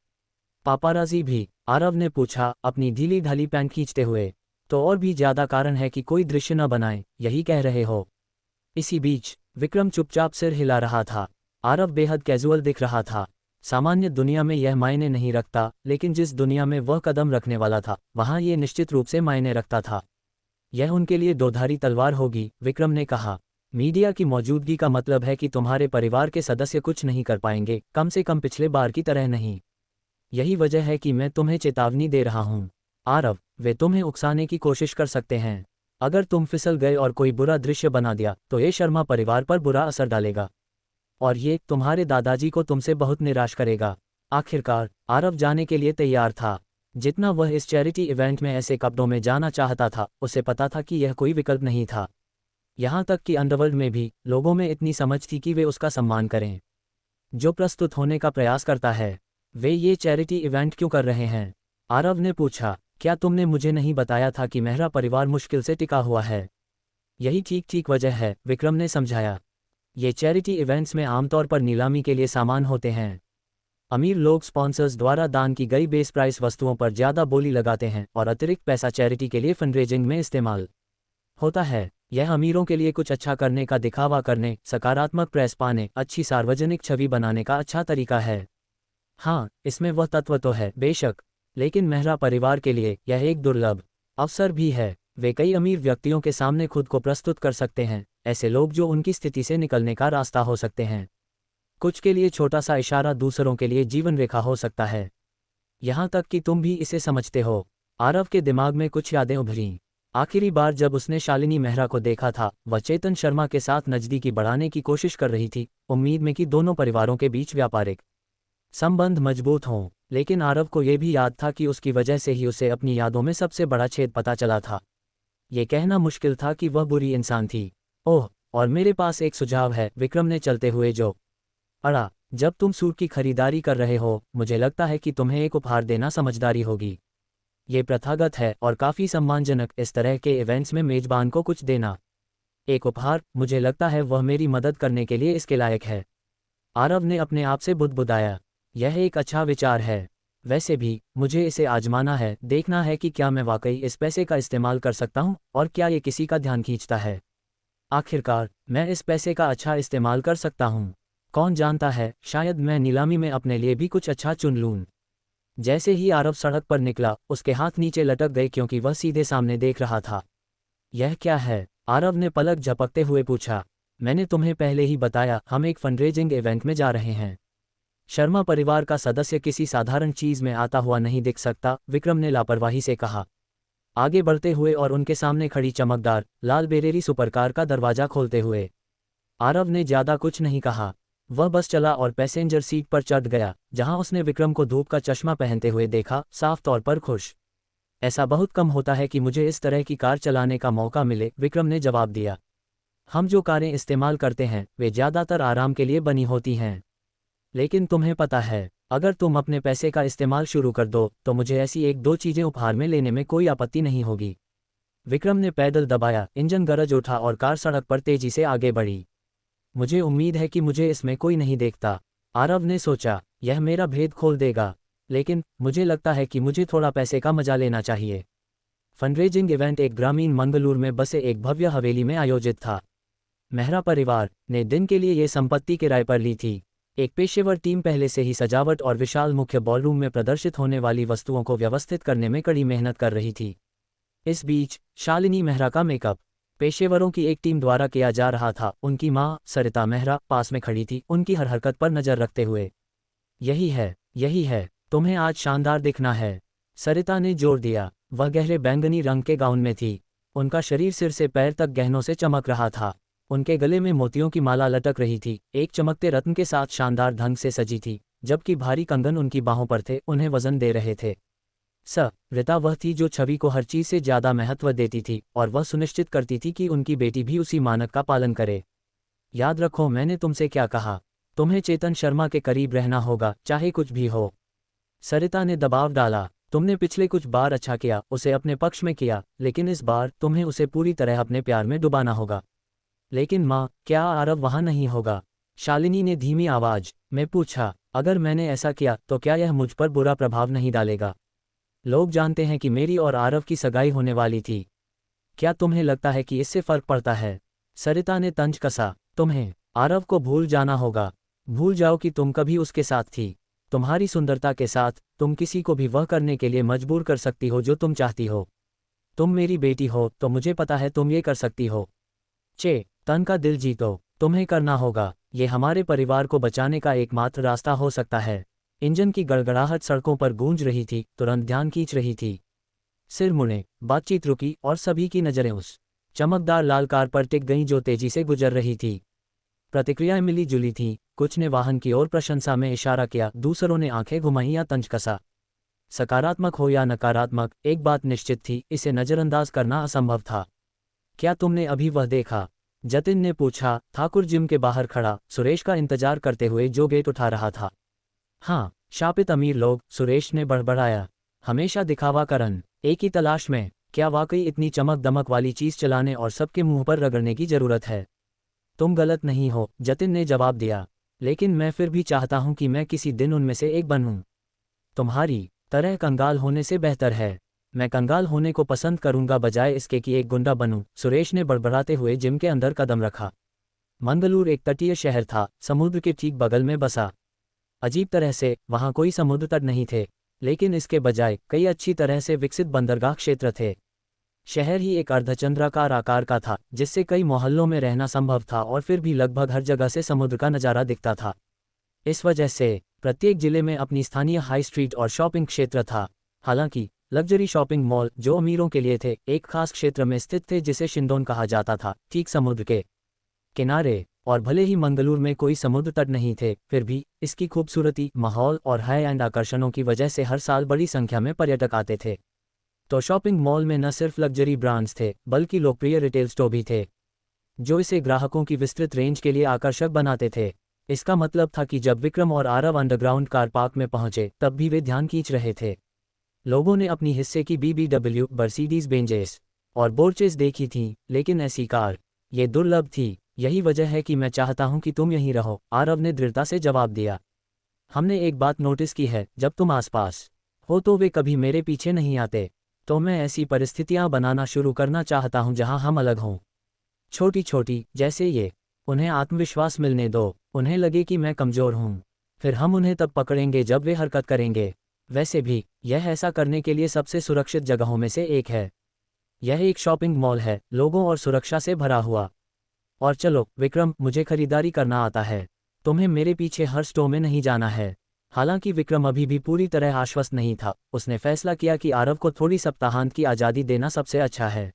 पापाराजी भी? आरव ने पूछा, अपनी ढीली ढाली पैंट खींचते हुए। तो और भी ज्यादा कारण है कि कोई दृश्य न बनाए, यही कह रहे हो? इसी बीच विक्रम चुपचाप सिर हिला रहा था। आरव बेहद कैजुअल दिख रहा था। सामान्य दुनिया में यह मायने नहीं रखता, लेकिन जिस दुनिया में वह कदम रखने वाला था वहां ये निश्चित रूप से मायने रखता था। यह उनके लिए दोधारी तलवार होगी, विक्रम ने कहा। मीडिया की मौजूदगी का मतलब है कि तुम्हारे परिवार के सदस्य कुछ नहीं कर पाएंगे, कम से कम पिछले बार की तरह नहीं। यही वजह है कि मैं तुम्हें चेतावनी दे रहा हूं। आरव, वे तुम्हें उकसाने की कोशिश कर सकते हैं। अगर तुम फिसल गए और कोई बुरा दृश्य बना दिया तो ये शर्मा परिवार पर बुरा असर डालेगा, और ये तुम्हारे दादाजी को तुमसे बहुत निराश करेगा। आखिरकार आरव जाने के लिए तैयार था। जितना वह इस चैरिटी इवेंट में ऐसे कपड़ों में जाना चाहता था, उसे पता था कि यह कोई विकल्प नहीं था। यहाँ तक कि अंडरवर्ल्ड में भी लोगों में इतनी समझ थी कि वे उसका सम्मान करें जो प्रस्तुत होने का प्रयास करता है। वे ये चैरिटी इवेंट क्यों कर रहे हैं? आरव ने पूछा। क्या तुमने मुझे नहीं बताया था कि मेहरा परिवार मुश्किल से टिका हुआ है? यही ठीक ठीक वजह है, विक्रम ने समझाया। ये चैरिटी इवेंट्स में आमतौर पर नीलामी के लिए सामान होते हैं। अमीर लोग स्पॉन्सर्स द्वारा दान की गई बेस प्राइस वस्तुओं पर ज़्यादा बोली लगाते हैं और अतिरिक्त पैसा चैरिटी के लिए फंडरेजिंग में इस्तेमाल होता है। यह अमीरों के लिए कुछ अच्छा करने का दिखावा करने, सकारात्मक प्रेस पाने, अच्छी सार्वजनिक छवि बनाने का अच्छा तरीका है। हाँ, इसमें वह तत्व तो है बेशक, लेकिन मेहरा परिवार के लिए यह एक दुर्लभ अवसर भी है। वे कई अमीर व्यक्तियों के सामने खुद को प्रस्तुत कर सकते हैं, ऐसे लोग जो उनकी स्थिति से निकलने का रास्ता हो सकते हैं। कुछ के लिए छोटा सा इशारा दूसरों के लिए जीवन रेखा हो सकता है। यहाँ तक कि तुम भी इसे समझते हो। आरव के दिमाग में कुछ यादें उभरीं। आखिरी बार जब उसने शालिनी मेहरा को देखा था, वह चेतन शर्मा के साथ नज़दीकी बढ़ाने की कोशिश कर रही थी, उम्मीद में कि दोनों परिवारों के बीच व्यापारिक संबंध मजबूत हों। लेकिन आरव को यह भी याद था कि उसकी वजह से ही उसे अपनी यादों में सबसे बड़ा छेद पता चला था। ये कहना मुश्किल था कि वह बुरी इंसान थी। ओह, और मेरे पास एक सुझाव है, विक्रम ने चलते हुए जो अड़ा। जब तुम सूट की खरीदारी कर रहे हो, मुझे लगता है कि तुम्हें एक उपहार देना समझदारी होगी। ये प्रथागत है और काफ़ी सम्मानजनक इस तरह के इवेंट्स में मेजबान को कुछ देना। एक उपहार, मुझे लगता है वह मेरी मदद करने के लिए इसके लायक है। आरव ने अपने आप से बुदबुदाया। यह एक अच्छा विचार है। वैसे भी मुझे इसे आजमाना है, देखना है कि क्या मैं वाकई इस पैसे का इस्तेमाल कर सकता हूँ और क्या ये किसी का ध्यान खींचता है। आखिरकार मैं इस पैसे का अच्छा इस्तेमाल कर सकता हूँ। कौन जानता है, शायद मैं नीलामी में अपने लिए भी कुछ अच्छा चुन लूँ। जैसे ही आरव सड़क पर निकला, उसके हाथ नीचे लटक गए क्योंकि वह सीधे सामने देख रहा था। यह क्या है? आरव ने पलक झपकते हुए पूछा। मैंने तुम्हें पहले ही बताया, हम एक फंडरेजिंग इवेंट में जा रहे हैं। शर्मा परिवार का सदस्य किसी साधारण चीज में आता हुआ नहीं दिख सकता, विक्रम ने लापरवाही से कहा, आगे बढ़ते हुए और उनके सामने खड़ी चमकदार लाल बेरेरी सुपरकार का दरवाजा खोलते हुए। आरव ने ज्यादा कुछ नहीं कहा। वह बस चला और पैसेंजर सीट पर चढ़ गया, जहां उसने विक्रम को धूप का चश्मा पहनते हुए देखा, साफ तौर पर खुश। ऐसा बहुत कम होता है कि मुझे इस तरह की कार चलाने का मौका मिले, विक्रम ने जवाब दिया। हम जो कारें इस्तेमाल करते हैं वे ज्यादातर आराम के लिए बनी होती हैं। लेकिन तुम्हें पता है, अगर तुम अपने पैसे का इस्तेमाल शुरू कर दो तो मुझे ऐसी एक दो चीज़ें उपहार में लेने में कोई आपत्ति नहीं होगी। विक्रम ने पैडल दबाया, इंजन गरज उठा और कार सड़क पर तेजी से आगे बढ़ी। मुझे उम्मीद है कि मुझे इसमें कोई नहीं देखता, आरव ने सोचा, यह मेरा भेद खोल देगा। लेकिन मुझे लगता है कि मुझे थोड़ा पैसे का मजा लेना चाहिए। फंडरेजिंग इवेंट एक ग्रामीण मंगलूर में बसे एक भव्य हवेली में आयोजित था। मेहरा परिवार ने दिन के लिए ये संपत्ति किराए पर ली थी। एक पेशेवर टीम पहले से ही सजावट और विशाल मुख्य बॉलरूम में प्रदर्शित होने वाली वस्तुओं को व्यवस्थित करने में कड़ी मेहनत कर रही थी। इस बीच शालिनी मेहरा का मेकअप पेशेवरों की एक टीम द्वारा किया जा रहा था। उनकी मां सरिता मेहरा पास में खड़ी थी, उनकी हर हरकत पर नजर रखते हुए। यही है, तुम्हें आज शानदार दिखना है, सरिता ने जोर दिया। वह गहरे बैंगनी रंग के गाउन में थी। उनका शरीर सिर से पैर तक गहनों से चमक रहा था। उनके गले में मोतियों की माला लटक रही थी, एक चमकते रत्न के साथ शानदार ढंग से सजी थी, जबकि भारी कंगन उनकी बाहों पर थे, उन्हें वजन दे रहे थे। रिता वह थी जो छवि को हर चीज से ज्यादा महत्व देती थी और वह सुनिश्चित करती थी कि उनकी बेटी भी उसी मानक का पालन करे। याद रखो मैंने तुमसे क्या कहा, तुम्हें चेतन शर्मा के करीब रहना होगा, चाहे कुछ भी हो। सरिता ने दबाव डाला। तुमने पिछले कुछ बार अच्छा किया, उसे अपने पक्ष में किया, लेकिन इस बार तुम्हें उसे पूरी तरह अपने प्यार में डुबाना होगा। लेकिन माँ, क्या आरव वहां नहीं होगा? शालिनी ने धीमी आवाज में पूछा। अगर मैंने ऐसा किया तो क्या यह मुझ पर बुरा प्रभाव नहीं डालेगा? लोग जानते हैं कि मेरी और आरव की सगाई होने वाली थी। क्या तुम्हें लगता है कि इससे फर्क पड़ता है? सरिता ने तंज कसा। तुम्हें आरव को भूल जाना होगा। भूल जाओ कि तुम कभी उसके साथ थी। तुम्हारी सुंदरता के साथ तुम किसी को भी वह करने के लिए मजबूर कर सकती हो जो तुम चाहती हो। तुम मेरी बेटी हो तो मुझे पता है तुम ये कर सकती हो। तन का दिल जीतो, तुम्हें करना होगा। ये हमारे परिवार को बचाने का एकमात्र रास्ता हो सकता है। इंजन की गड़गड़ाहट सड़कों पर गूंज रही थी, तुरंत ध्यान खींच रही थी। सिर मुड़े, बातचीत रुकी और सभी की नजरें उस चमकदार लाल कार पर टिक गईं जो तेजी से गुजर रही थी। प्रतिक्रियाएं मिली जुली थीं, कुछ ने वाहन की ओर प्रशंसा में इशारा किया, दूसरों ने आंखें घुमाई या तंज कसा। सकारात्मक हो या नकारात्मक, एक बात निश्चित थी, इसे नजरअंदाज करना असंभव था। क्या तुमने अभी वह देखा? जतिन ने पूछा। ठाकुर जिम के बाहर खड़ा सुरेश का इंतजार करते हुए जो गेट उठा रहा था। हाँ, शापित अमीर लोग, सुरेश ने बड़बड़ाया। हमेशा दिखावा करन, एक ही तलाश में। क्या वाकई इतनी चमक दमक वाली चीज चलाने और सबके मुंह पर रगड़ने की जरूरत है? तुम गलत नहीं हो, जतिन ने जवाब दिया, लेकिन मैं फिर भी चाहता हूं कि मैं किसी दिन उनमें से एक बनूं। तुम्हारी तरह कंगाल होने से बेहतर है। मैं कंगाल होने को पसंद करूंगा बजाय इसके कि एक गुंडा बनूं, सुरेश ने बड़बड़ाते हुए जिम के अंदर कदम रखा। मंगलूर एक तटीय शहर था, समुद्र के ठीक बगल में बसा। अजीब तरह से वहां कोई समुद्र तट नहीं थे, लेकिन इसके बजाय कई अच्छी तरह से विकसित बंदरगाह क्षेत्र थे। शहर ही एक अर्धचंद्राकार आकार का था, जिससे कई मोहल्लों में रहना संभव था और फिर भी लगभग हर जगह से समुद्र का नज़ारा दिखता था। इस वजह से प्रत्येक जिले में अपनी स्थानीय हाई स्ट्रीट और शॉपिंग क्षेत्र था। हालांकि लग्जरी शॉपिंग मॉल जो अमीरों के लिए थे, एक खास क्षेत्र में स्थित थे जिसे शिंडोन कहा जाता था, ठीक समुद्र के किनारे। और भले ही मंगलूर में कोई समुद्र तट नहीं थे, फिर भी इसकी खूबसूरती, माहौल और हाई एंड आकर्षणों की वजह से हर साल बड़ी संख्या में पर्यटक आते थे। तो शॉपिंग मॉल में न सिर्फ लग्जरी ब्रांड्स थे, बल्कि लोकप्रिय रिटेल स्टोर भी थे, जो इसे ग्राहकों की विस्तृत रेंज के लिए आकर्षक बनाते थे। इसका मतलब था कि जब विक्रम और आरव अंडरग्राउंड कार पार्क में पहुंचे, तब भी वे ध्यान खींच रहे थे। लोगों ने अपनी हिस्से की BMW, मर्सिडीज बेंजेस और बोर्चेस देखी थीं, लेकिन ऐसी कार ये दुर्लभ थी। यही वजह है कि मैं चाहता हूं कि तुम यहीं रहो, आरव ने दृढ़ता से जवाब दिया। हमने एक बात नोटिस की है, जब तुम आसपास हो तो वे कभी मेरे पीछे नहीं आते। तो मैं ऐसी परिस्थितियां बनाना शुरू करना चाहता हूं जहां हम अलग हों, छोटी छोटी, जैसे ये। उन्हें आत्मविश्वास मिलने दो, उन्हें लगे कि मैं कमज़ोर हूं। फिर हम उन्हें तब पकड़ेंगे जब वे हरकत करेंगे। वैसे भी यह ऐसा करने के लिए सबसे सुरक्षित जगहों में से एक है। यह एक शॉपिंग मॉल है, लोगों और सुरक्षा से भरा हुआ। और चलो विक्रम, मुझे खरीदारी करना आता है, तुम्हें मेरे पीछे हर स्टोर में नहीं जाना है। हालांकि विक्रम अभी भी पूरी तरह आश्वस्त नहीं था। उसने फैसला किया कि आरव को थोड़ी सप्ताहांत की आज़ादी देना सबसे अच्छा है।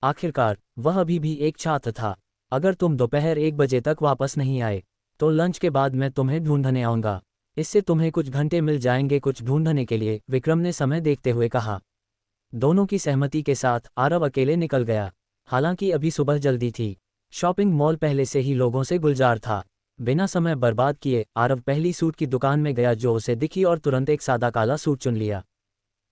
आखिरकार वह अभी भी एक छात्र था। अगर तुम दोपहर 1 बजे तक वापस नहीं आए तो लंच के बाद मैं तुम्हें ढूंढने आऊँगा। इससे तुम्हें कुछ घंटे मिल जाएंगे कुछ ढूंढने के लिए, विक्रम ने समय देखते हुए कहा। दोनों की सहमति के साथ आरव अकेले निकल गया। हालांकि अभी सुबह जल्दी थी। शॉपिंग मॉल पहले से ही लोगों से गुलजार था। बिना समय बर्बाद किए आरव पहली सूट की दुकान में गया जो उसे दिखी और तुरंत एक सादा काला सूट चुन लिया।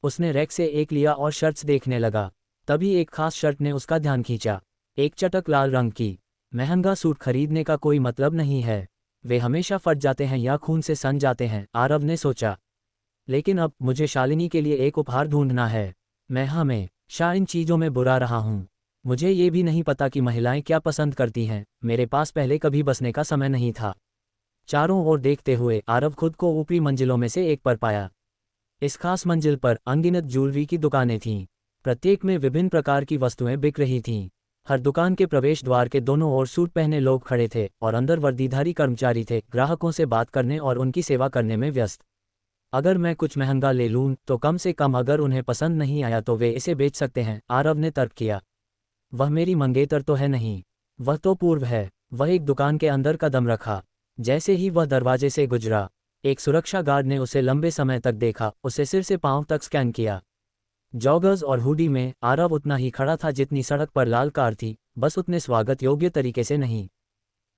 उसने रैक से एक लिया और शर्ट्स देखने लगा। तभी एक खास शर्ट ने उसका ध्यान खींचा, एक चटक लाल रंग की। महंगा सूट खरीदने का कोई मतलब नहीं है, वे हमेशा फट जाते हैं या खून से सन जाते हैं, आरव ने सोचा। लेकिन अब मुझे शालिनी के लिए एक उपहार ढूंढना है। मैं हमेशा इन चीज़ों में बुरा रहा हूँ। मुझे ये भी नहीं पता कि महिलाएं क्या पसंद करती हैं, मेरे पास पहले कभी बसने का समय नहीं था। चारों ओर देखते हुए आरव खुद को ऊपरी मंजिलों में से एक पर पाया। इस खास मंजिल पर अनगिनत ज्वेलरी की दुकानें थीं। प्रत्येक में विभिन्न प्रकार की वस्तुएं बिक रही थीं। हर दुकान के प्रवेश द्वार के दोनों ओर सूट पहने लोग खड़े थे और अंदर वर्दीधारी कर्मचारी थे, ग्राहकों से बात करने और उनकी सेवा करने में व्यस्त। अगर मैं कुछ महंगा ले लूं तो कम से कम अगर उन्हें पसंद नहीं आया तो वे इसे बेच सकते हैं, आरव ने तर्क किया। वह मेरी मंगेतर तो है नहीं, वह तो पूर्व है। वह एक दुकान के अंदर कदम रखा। जैसे ही वह दरवाजे से गुजरा, एक सुरक्षा गार्ड ने उसे लंबे समय तक देखा, उसे सिर से पांव तक स्कैन किया। जॉगर्स और हुडी में आरव उतना ही खड़ा था जितनी सड़क पर लाल कार थी, बस उतने स्वागत योग्य तरीके से नहीं।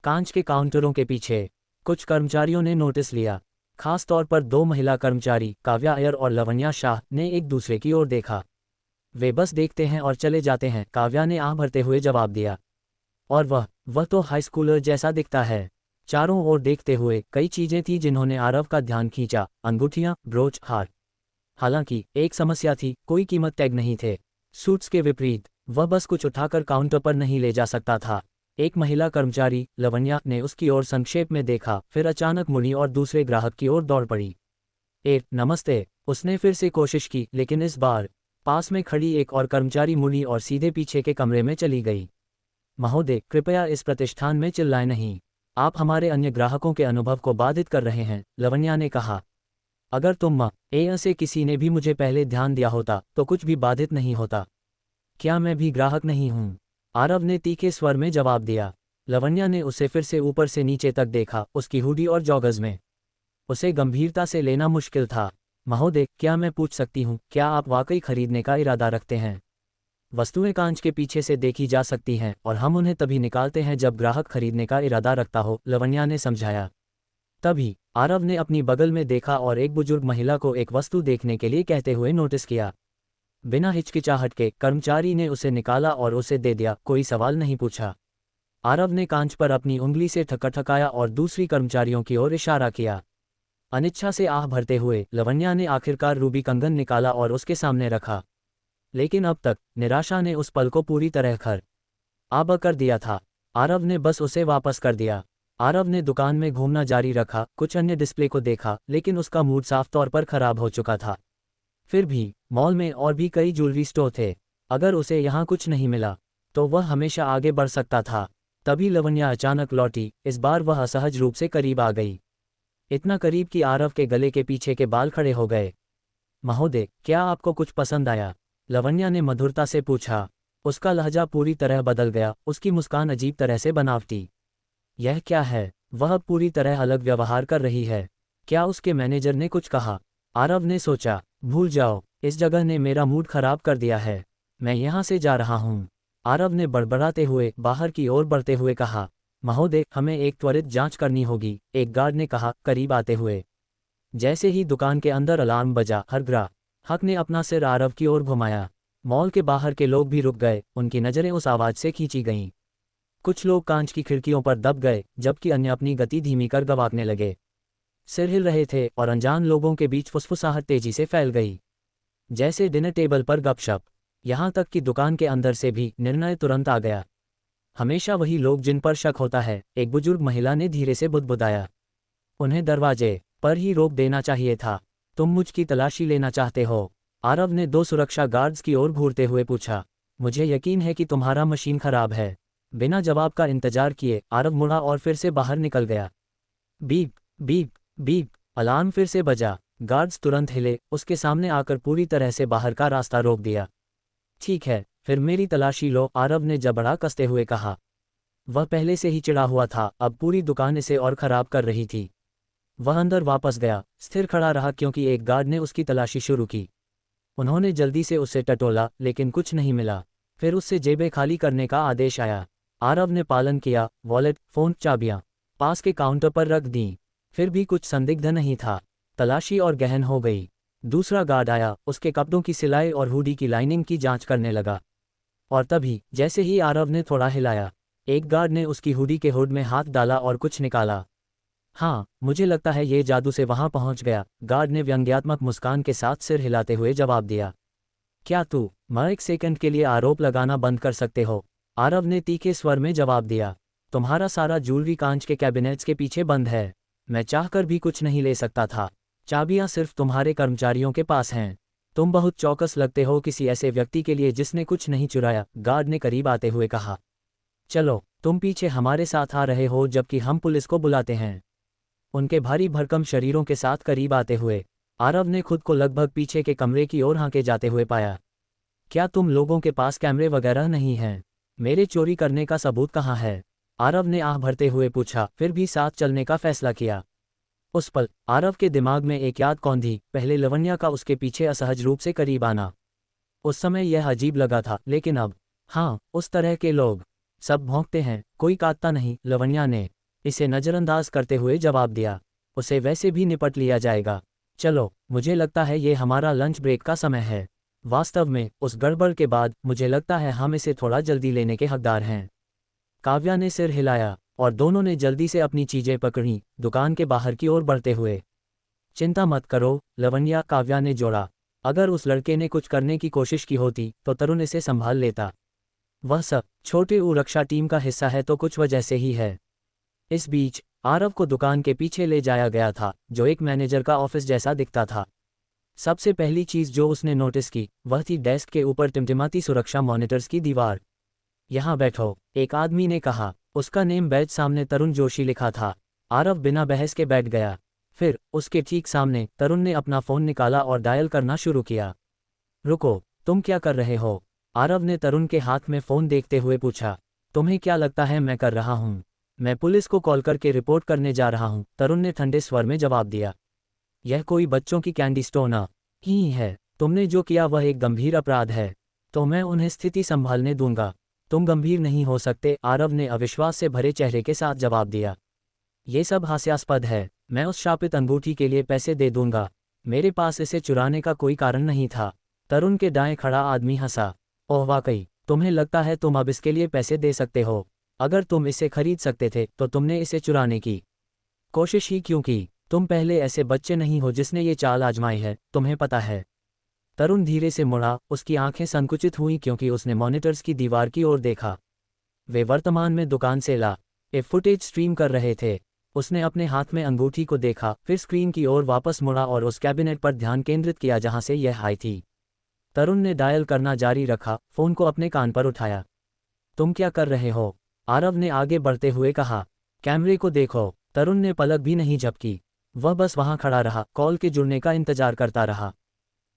कांच के काउंटरों के पीछे कुछ कर्मचारियों ने नोटिस लिया। खास तौर पर दो महिला कर्मचारी, काव्या अय्यर और लवण्या शाह, ने एक दूसरे की ओर देखा। वे बस देखते हैं और चले जाते हैं, काव्या ने आह भरते हुए जवाब दिया। और वह तो हाई स्कूलर जैसा दिखता है। चारों ओर देखते हुए कई चीजें थीं जिन्होंने आरव का ध्यान खींचा, अंगूठियां, ब्रोच, हार। हालांकि एक समस्या थी, कोई कीमत टैग नहीं थे। सूट्स के विपरीत वह बस कुछ उठाकर काउंटर पर नहीं ले जा सकता था। एक महिला कर्मचारी, लवण्या, ने उसकी ओर संक्षेप में देखा, फिर अचानक मुड़ी और दूसरे ग्राहक की ओर दौड़ पड़ी। नमस्ते, उसने फिर से कोशिश की, लेकिन इस बार पास में खड़ी एक और कर्मचारी मुड़ी और सीधे पीछे के कमरे में चली गई। महोदय, कृपया इस प्रतिष्ठान में चिल्लाएं नहीं, आप हमारे अन्य ग्राहकों के अनुभव को बाधित कर रहे हैं, लवण्या ने कहा। अगर तुम से किसी ने भी मुझे पहले ध्यान दिया होता तो कुछ भी बाधित नहीं होता। क्या मैं भी ग्राहक नहीं हूँ? आरव ने तीखे स्वर में जवाब दिया। लवण्या ने उसे फिर से ऊपर से नीचे तक देखा, उसकी हुडी और जॉगर्स में। उसे गंभीरता से लेना मुश्किल था। महोदय, क्या मैं पूछ सकती हूँ, क्या आप वाकई खरीदने का इरादा रखते हैं? वस्तुएं कांच के पीछे से देखी जा सकती हैं और हम उन्हें तभी निकालते हैं जब ग्राहक खरीदने का इरादा रखता हो, लवण्या ने समझाया। तभी आरव ने अपनी बगल में देखा और एक बुजुर्ग महिला को एक वस्तु देखने के लिए कहते हुए नोटिस किया। बिना हिचकिचाहट के कर्मचारी ने उसे निकाला और उसे दे दिया, कोई सवाल नहीं पूछा। आरव ने कांच पर अपनी उंगली से ठकाठकाया और दूसरी कर्मचारियों की ओर इशारा किया। अनिच्छा से आह भरते हुए लवण्या ने आखिरकार रूबी कंगन निकाला और उसके सामने रखा। लेकिन अब तक निराशा ने उस पल को पूरी तरह खराब कर दिया था। आरव ने बस उसे वापस कर दिया। आरव ने दुकान में घूमना जारी रखा, कुछ अन्य डिस्प्ले को देखा, लेकिन उसका मूड साफ तौर पर खराब हो चुका था। फिर भी मॉल में और भी कई ज्वेलरी स्टोर थे। अगर उसे यहाँ कुछ नहीं मिला तो वह हमेशा आगे बढ़ सकता था। तभी लवण्या अचानक लौटी, इस बार वह असहज रूप से करीब आ गई। इतना करीब कि आरव के गले के पीछे के बाल खड़े हो गए। महोदय, क्या आपको कुछ पसंद आया? लवण्या ने मधुरता से पूछा। उसका लहजा पूरी तरह बदल गया, उसकी मुस्कान अजीब तरह से बनावटी। यह क्या है? वह पूरी तरह अलग व्यवहार कर रही है। क्या उसके मैनेजर ने कुछ कहा? आरव ने सोचा, भूल जाओ, इस जगह ने मेरा मूड खराब कर दिया है, मैं यहाँ से जा रहा हूँ। आरव ने बड़बड़ाते हुए बाहर की ओर बढ़ते हुए कहा। महोदय, हमें एक त्वरित जांच करनी होगी, एक गार्ड ने कहा, करीब आते हुए। जैसे ही दुकान के अंदर अलार्म बजा, हर ग्राहक ने अपना सिर आरव की ओर घुमाया। मॉल के बाहर के लोग भी रुक गए, उनकी नज़रें उस आवाज़ से खींची गईं। कुछ लोग कांच की खिड़कियों पर दब गए, जबकि अन्य अपनी गति धीमी कर गवाकने लगे। सिर हिल रहे थे और अनजान लोगों के बीच फुसफुसाहट तेजी से फैल गई, जैसे डिनर टेबल पर गपशप। यहाँ तक कि दुकान के अंदर से भी निर्णय तुरंत आ गया। हमेशा वही लोग जिन पर शक होता है, एक बुजुर्ग महिला ने धीरे से बुदबुदाया। उन्हें दरवाजे पर ही रोक देना चाहिए था। तुम मुझकी तलाशी लेना चाहते हो? आरव ने दो सुरक्षा गार्ड्स की ओर घूरते हुए पूछा। मुझे यकीन है कि तुम्हारा मशीन खराब है। बिना जवाब का इंतजार किए आरव मुड़ा और फिर से बाहर निकल गया। बीप बीप बीप, अलार्म फिर से बजा। गार्ड्स तुरंत हिले, उसके सामने आकर पूरी तरह से बाहर का रास्ता रोक दिया। ठीक है, फिर मेरी तलाशी लो, आरव ने जबड़ा कसते हुए कहा। वह पहले से ही चिढ़ा हुआ था, अब पूरी दुकान इसे और खराब कर रही थी। वह अंदर वापस गया, स्थिर खड़ा रहा क्योंकि एक गार्ड ने उसकी तलाशी शुरू की। उन्होंने जल्दी से उसे टटोला, लेकिन कुछ नहीं मिला। फिर उससे जेबें खाली करने का आदेश आया। आरव ने पालन किया, वॉलेट, फ़ोन, चाबियाँ। पास के काउंटर पर रख दी। फिर भी कुछ संदिग्ध नहीं था। तलाशी और गहन हो गई। दूसरा गार्ड आया, उसके कपड़ों की सिलाई और हुडी की लाइनिंग की जांच करने लगा। और तभी जैसे ही आरव ने थोड़ा हिलाया, एक गार्ड ने उसकी हुडी के हुड में हाथ डाला और कुछ निकाला। हाँ, मुझे लगता है ये जादू से वहां पहुंच गया, गार्ड ने व्यंग्यात्मक मुस्कान के साथ सिर हिलाते हुए जवाब दिया। क्या तू एक सेकंड के लिए आरोप लगाना बंद कर सकते हो? आरव ने तीखे स्वर में जवाब दिया। तुम्हारा सारा ज्वेलरी कांच के कैबिनेट्स के पीछे बंद है। मैं चाहकर भी कुछ नहीं ले सकता था। चाबियां सिर्फ तुम्हारे कर्मचारियों के पास हैं। तुम बहुत चौकस लगते हो किसी ऐसे व्यक्ति के लिए जिसने कुछ नहीं चुराया, गार्ड ने करीब आते हुए कहा। चलो, तुम पीछे हमारे साथ आ रहे हो जबकि हम पुलिस को बुलाते हैं। उनके भारी भरकम शरीरों के साथ करीब आते हुए आरव ने खुद को लगभग पीछे के कमरे की ओर हांके जाते हुए पाया। क्या तुम लोगों के पास कैमरे वगैरह नहीं हैं? मेरे चोरी करने का सबूत कहाँ है? आरव ने आह भरते हुए पूछा, फिर भी साथ चलने का फैसला किया। उस पल आरव के दिमाग में एक याद कौंधी, पहले लवण्या का उसके पीछे असहज रूप से करीब आना। उस समय यह अजीब लगा था, लेकिन अब, हाँ, उस तरह के लोग सब भौंकते हैं, कोई काटता नहीं। लवण्या ने इसे नज़रअंदाज करते हुए जवाब दिया। उसे वैसे भी निपट लिया जाएगा। चलो, मुझे लगता है ये हमारा लंच ब्रेक का समय है। वास्तव में उस गड़बड़ के बाद मुझे लगता है हम इसे थोड़ा जल्दी लेने के हकदार हैं। काव्या ने सिर हिलाया और दोनों ने जल्दी से अपनी चीजें पकड़ी, दुकान के बाहर की ओर बढ़ते हुए। चिंता मत करो लवण्या, काव्या ने जोड़ा। अगर उस लड़के ने कुछ करने की कोशिश की होती तो तरुण इसे संभाल लेता। वह सब छोटे रक्षा टीम का हिस्सा है तो कुछ वजह से ही है। इस बीच आरव को दुकान के पीछे ले जाया गया था, जो एक मैनेजर का ऑफिस जैसा दिखता था। सबसे पहली चीज जो उसने नोटिस की वह थी डेस्क के ऊपर टिमटिमाती सुरक्षा मॉनिटर्स की दीवार। यहाँ बैठो, एक आदमी ने कहा। उसका नेम बैज सामने तरुण जोशी लिखा था। आरव बिना बहस के बैठ गया। फिर उसके ठीक सामने तरुण ने अपना फोन निकाला और डायल करना शुरू किया। रुको, तुम क्या कर रहे हो? आरव ने तरुण के हाथ में फोन देखते हुए पूछा। तुम्हें क्या लगता है मैं कर रहा हूँ? मैं पुलिस को कॉल करके रिपोर्ट करने जा रहा हूँ, तरुण ने ठंडे स्वर में जवाब दिया। यह कोई बच्चों की कैंडी स्टोर ही है। तुमने जो किया वह एक गंभीर अपराध है, तो मैं उन्हें स्थिति संभालने दूंगा। तुम गंभीर नहीं हो सकते, आरव ने अविश्वास से भरे चेहरे के साथ जवाब दिया। ये सब हास्यास्पद है। मैं उस शापित अंगूठी के लिए पैसे दे दूंगा। मेरे पास इसे चुराने का कोई कारण नहीं था। तरुण के दाएं खड़ा आदमी हंसा। ओह वाकई, तुम्हें लगता है तुम अब इसके लिए पैसे दे सकते हो? अगर तुम इसे खरीद सकते थे तो तुमने इसे चुराने की कोशिश ही क्यों की? तुम पहले ऐसे बच्चे नहीं हो जिसने ये चाल आजमाई है, तुम्हें पता है। तरुण धीरे से मुड़ा, उसकी आंखें संकुचित हुईं क्योंकि उसने मॉनिटर्स की दीवार की ओर देखा। वे वर्तमान में दुकान से फुटेज स्ट्रीम कर रहे थे। उसने अपने हाथ में अंगूठी को देखा, फिर स्क्रीन की ओर वापस मुड़ा और उस कैबिनेट पर ध्यान केंद्रित किया जहां से यह आई थी। तरुण ने डायल करना जारी रखा, फोन को अपने कान पर उठाया। तुम क्या कर रहे हो? आरव ने आगे बढ़ते हुए कहा। कैमरे को देखो। तरुण ने पलक भी नहीं झपकी। वह बस वहां खड़ा रहा, कॉल के जुड़ने का इंतजार करता रहा।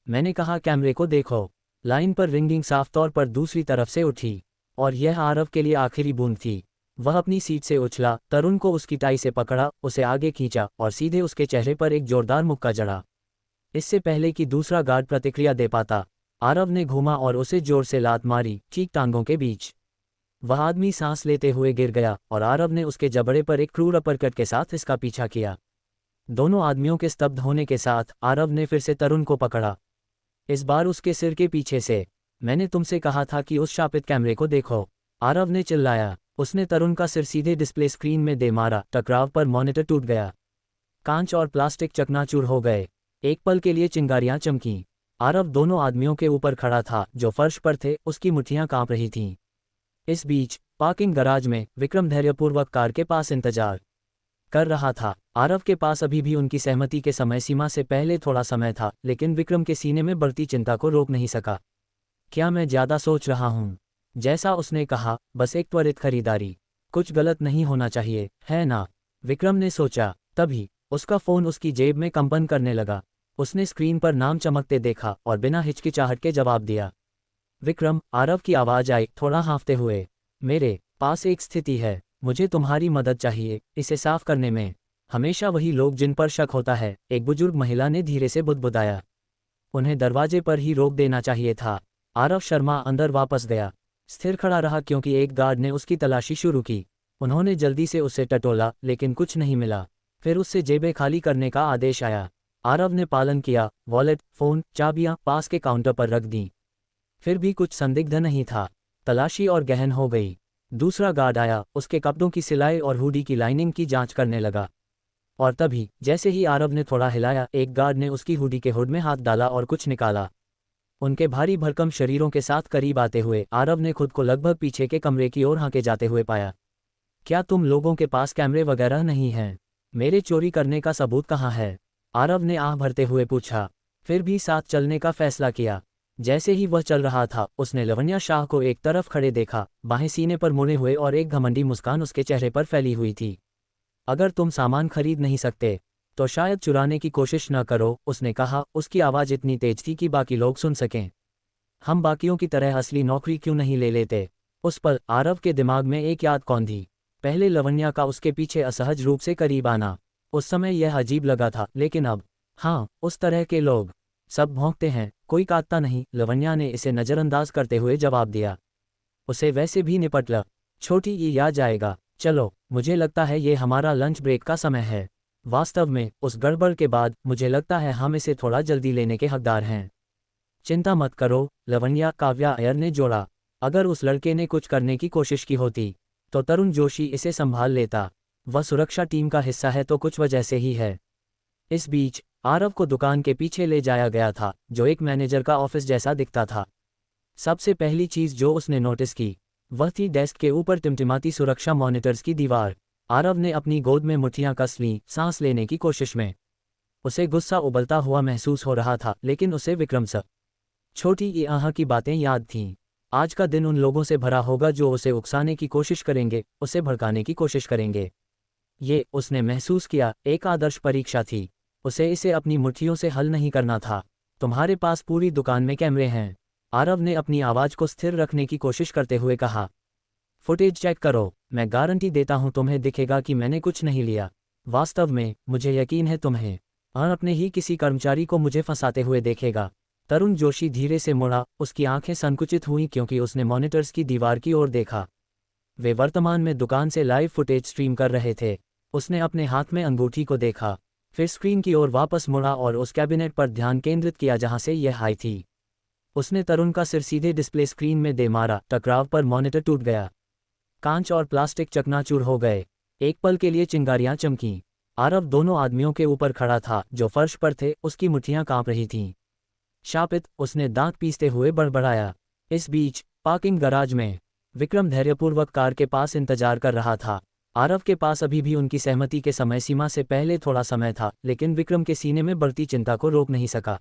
मैंने कहा कैमरे को देखो। लाइन पर रिंगिंग साफ तौर पर दूसरी तरफ से उठी, और यह आरव के लिए आखिरी बूंद थी। वह अपनी सीट से उछला, तरुण को उसकी टाई से पकड़ा, उसे आगे खींचा और सीधे उसके चेहरे पर एक जोरदार मुक्का जड़ा। इससे पहले कि दूसरा गार्ड प्रतिक्रिया दे पाता, आरव ने घूमा और उसे जोर से लात मारी, ठीक टांगों के बीच। वह आदमी सांस लेते हुए गिर गया और आरव ने उसके जबड़े पर एक क्रूर अपरकट के साथ इसका पीछा किया। दोनों आदमियों के स्तब्ध होने के साथ आरव ने फिर से तरुण को पकड़ा, इस बार उसके सिर के पीछे से। मैंने तुमसे कहा था कि उस शापित कैमरे को देखो, आरव ने चिल्लाया। उसने तरुण का सिर सीधे डिस्प्ले स्क्रीन में दे मारा। टकराव पर मॉनिटर टूट गया। कांच और प्लास्टिक चकनाचूर हो गए। एक पल के लिए चिंगारियां चमकीं। आरव दोनों आदमियों के ऊपर खड़ा था जो फर्श पर थे, उसकी मुट्ठियां कांप रही थीं। इस बीच पार्किंग गराज में विक्रम धैर्यपूर्वक कार के पास इंतजार कर रहा था। आरव के पास अभी भी उनकी सहमति के समय सीमा से पहले थोड़ा समय था, लेकिन विक्रम के सीने में बढ़ती चिंता को रोक नहीं सका। क्या मैं ज्यादा सोच रहा हूँ? जैसा उसने कहा, बस एक त्वरित खरीदारी। कुछ गलत नहीं होना चाहिए, है ना? विक्रम ने सोचा। तभी उसका फोन उसकी जेब में कंपन करने लगा। उसने स्क्रीन पर नाम चमकते देखा और बिना हिचकिचाहट के जवाब दिया। विक्रम, आरव की आवाज आई, थोड़ा हाँफते हुए। मेरे पास एक स्थिति है, मुझे तुम्हारी मदद चाहिए इसे साफ करने में। हमेशा वही लोग जिन पर शक होता है, एक बुजुर्ग महिला ने धीरे से बुदबुदाया। उन्हें दरवाजे पर ही रोक देना चाहिए था। आरव शर्मा अंदर वापस गया। स्थिर खड़ा रहा क्योंकि एक गार्ड ने उसकी तलाशी शुरू की। उन्होंने जल्दी से उसे टटोला, लेकिन कुछ नहीं मिला। फिर उससे जेबें खाली करने का आदेश आया। आरव ने पालन किया। वॉलेट, फ़ोन, चाबियां पास के काउंटर पर रख दीं। फिर भी कुछ संदिग्ध नहीं था। तलाशी और गहन हो गई। दूसरा गार्ड आया, उसके कपड़ों की सिलाई और हुडी की लाइनिंग की जांच करने लगा। और तभी, जैसे ही आरव ने थोड़ा हिलाया, एक गार्ड ने उसकी हुडी के हुड में हाथ डाला और कुछ निकाला। उनके भारी भरकम शरीरों के साथ करीब आते हुए आरव ने खुद को लगभग पीछे के कमरे की ओर हांके जाते हुए पाया। क्या तुम लोगों के पास कैमरे वगैरह नहीं हैं? मेरे चोरी करने का सबूत कहाँ है? आरव ने आह भरते हुए पूछा। फिर भी साथ चलने का फैसला किया। जैसे ही वह चल रहा था, उसने लवन्या शाह को एक तरफ खड़े देखा, बाहें सीने पर मुड़े हुए, और एक घमंडी मुस्कान उसके चेहरे पर फैली हुई थी। अगर तुम सामान खरीद नहीं सकते तो शायद चुराने की कोशिश न करो, उसने कहा। उसकी आवाज़ इतनी तेज थी कि बाकी लोग सुन सकें। हम बाकियों की तरह असली नौकरी क्यों नहीं ले लेते? उस पल आरव के दिमाग में एक याद कौंधी। पहले लवन्या का उसके पीछे असहज रूप से करीब आना। उस समय यह अजीब लगा था, लेकिन अब, हाँ, उस तरह के लोग सब भौंकते हैं, कोई काटता नहीं। लवन्या ने इसे नज़रअंदाज करते हुए जवाब दिया। उसे वैसे भी निपट ल। छोटी ये याद जाएगा। चलो, मुझे लगता है ये हमारा लंच ब्रेक का समय है। वास्तव में, उस गड़बड़ के बाद मुझे लगता है हम इसे थोड़ा जल्दी लेने के हकदार हैं। चिंता मत करो, लवन्या, काव्या अय्यर ने जोड़ा। अगर उस लड़के ने कुछ करने की कोशिश की होती तो तरुण जोशी इसे संभाल लेता। वह सुरक्षा टीम का हिस्सा है तो कुछ वजह से ही है। इस बीच आरव को दुकान के पीछे ले जाया गया था, जो एक मैनेजर का ऑफिस जैसा दिखता था। सबसे पहली चीज जो उसने नोटिस की वह थी डेस्क के ऊपर टिमटिमाती सुरक्षा मॉनिटर्स की दीवार। आरव ने अपनी गोद में मुट्ठियां कस लीं, सांस लेने की कोशिश में। उसे गुस्सा उबलता हुआ महसूस हो रहा था, लेकिन उसे विक्रम स छोटी ये आहा की बातें याद थीं। आज का दिन उन लोगों से भरा होगा जो उसे उकसाने की कोशिश करेंगे, उसे भड़काने की कोशिश करेंगे। ये, उसने महसूस किया, एक आदर्श परीक्षा थी। उसे इसे अपनी मुट्ठियों से हल नहीं करना था। तुम्हारे पास पूरी दुकान में कैमरे हैं, आरव ने अपनी आवाज़ को स्थिर रखने की कोशिश करते हुए कहा। फुटेज चेक करो, मैं गारंटी देता हूं तुम्हें दिखेगा कि मैंने कुछ नहीं लिया। वास्तव में, मुझे यकीन है तुम्हें और अपने ही किसी कर्मचारी को मुझे फंसाते हुए देखेगा। तरुण जोशी धीरे से मुड़ा, उसकी आंखें संकुचित हुईं क्योंकि उसने मॉनिटर्स की दीवार की ओर देखा। वे वर्तमान में दुकान से लाइव फुटेज स्ट्रीम कर रहे थे। उसने अपने हाथ में अंगूठी को देखा, फिर स्क्रीन की ओर वापस मुड़ा और उस कैबिनेट पर ध्यान केंद्रित किया जहां से यह आई थी। उसने तरुण का सिर सीधे डिस्प्ले स्क्रीन में दे मारा। टकराव पर मॉनिटर टूट गया। कांच और प्लास्टिक चकनाचूर हो गए। एक पल के लिए चिंगारियां चमकीं। आरव दोनों आदमियों के ऊपर खड़ा था जो फर्श पर थे, उसकी मुट्ठियां कांप रही थीं। शापित, उसने दांत पीसते हुए बड़बड़ाया। इस बीच पार्किंग गराज में विक्रम धैर्यपूर्वक कार के पास इंतजार कर रहा था। आरव के पास अभी भी उनकी सहमति के समय सीमा से पहले थोड़ा समय था, लेकिन विक्रम के सीने में बढ़ती चिंता को रोक नहीं सका।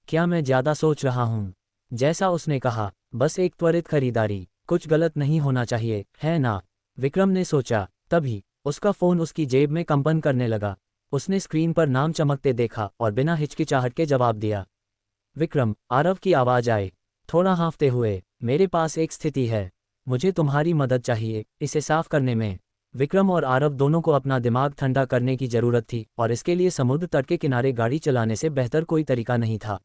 क्या मैं ज्यादा सोच रहा हूँ? जैसा उसने कहा, बस एक त्वरित खरीदारी, कुछ गलत नहीं होना चाहिए, है ना? विक्रम ने सोचा। तभी उसका फोन उसकी जेब में कंपन करने लगा। उसने स्क्रीन पर नाम चमकते देखा और बिना हिचकिचाहट के जवाब दिया। विक्रम, आरव की आवाज आई, थोड़ा हाँफते हुए। मेरे पास एक स्थिति है, मुझे तुम्हारी मदद चाहिए इसे साफ करने में। विक्रम और आरव दोनों को अपना दिमाग ठंडा करने की जरूरत थी, और इसके लिए समुद्र तट के किनारे गाड़ी चलाने से बेहतर कोई तरीका नहीं था,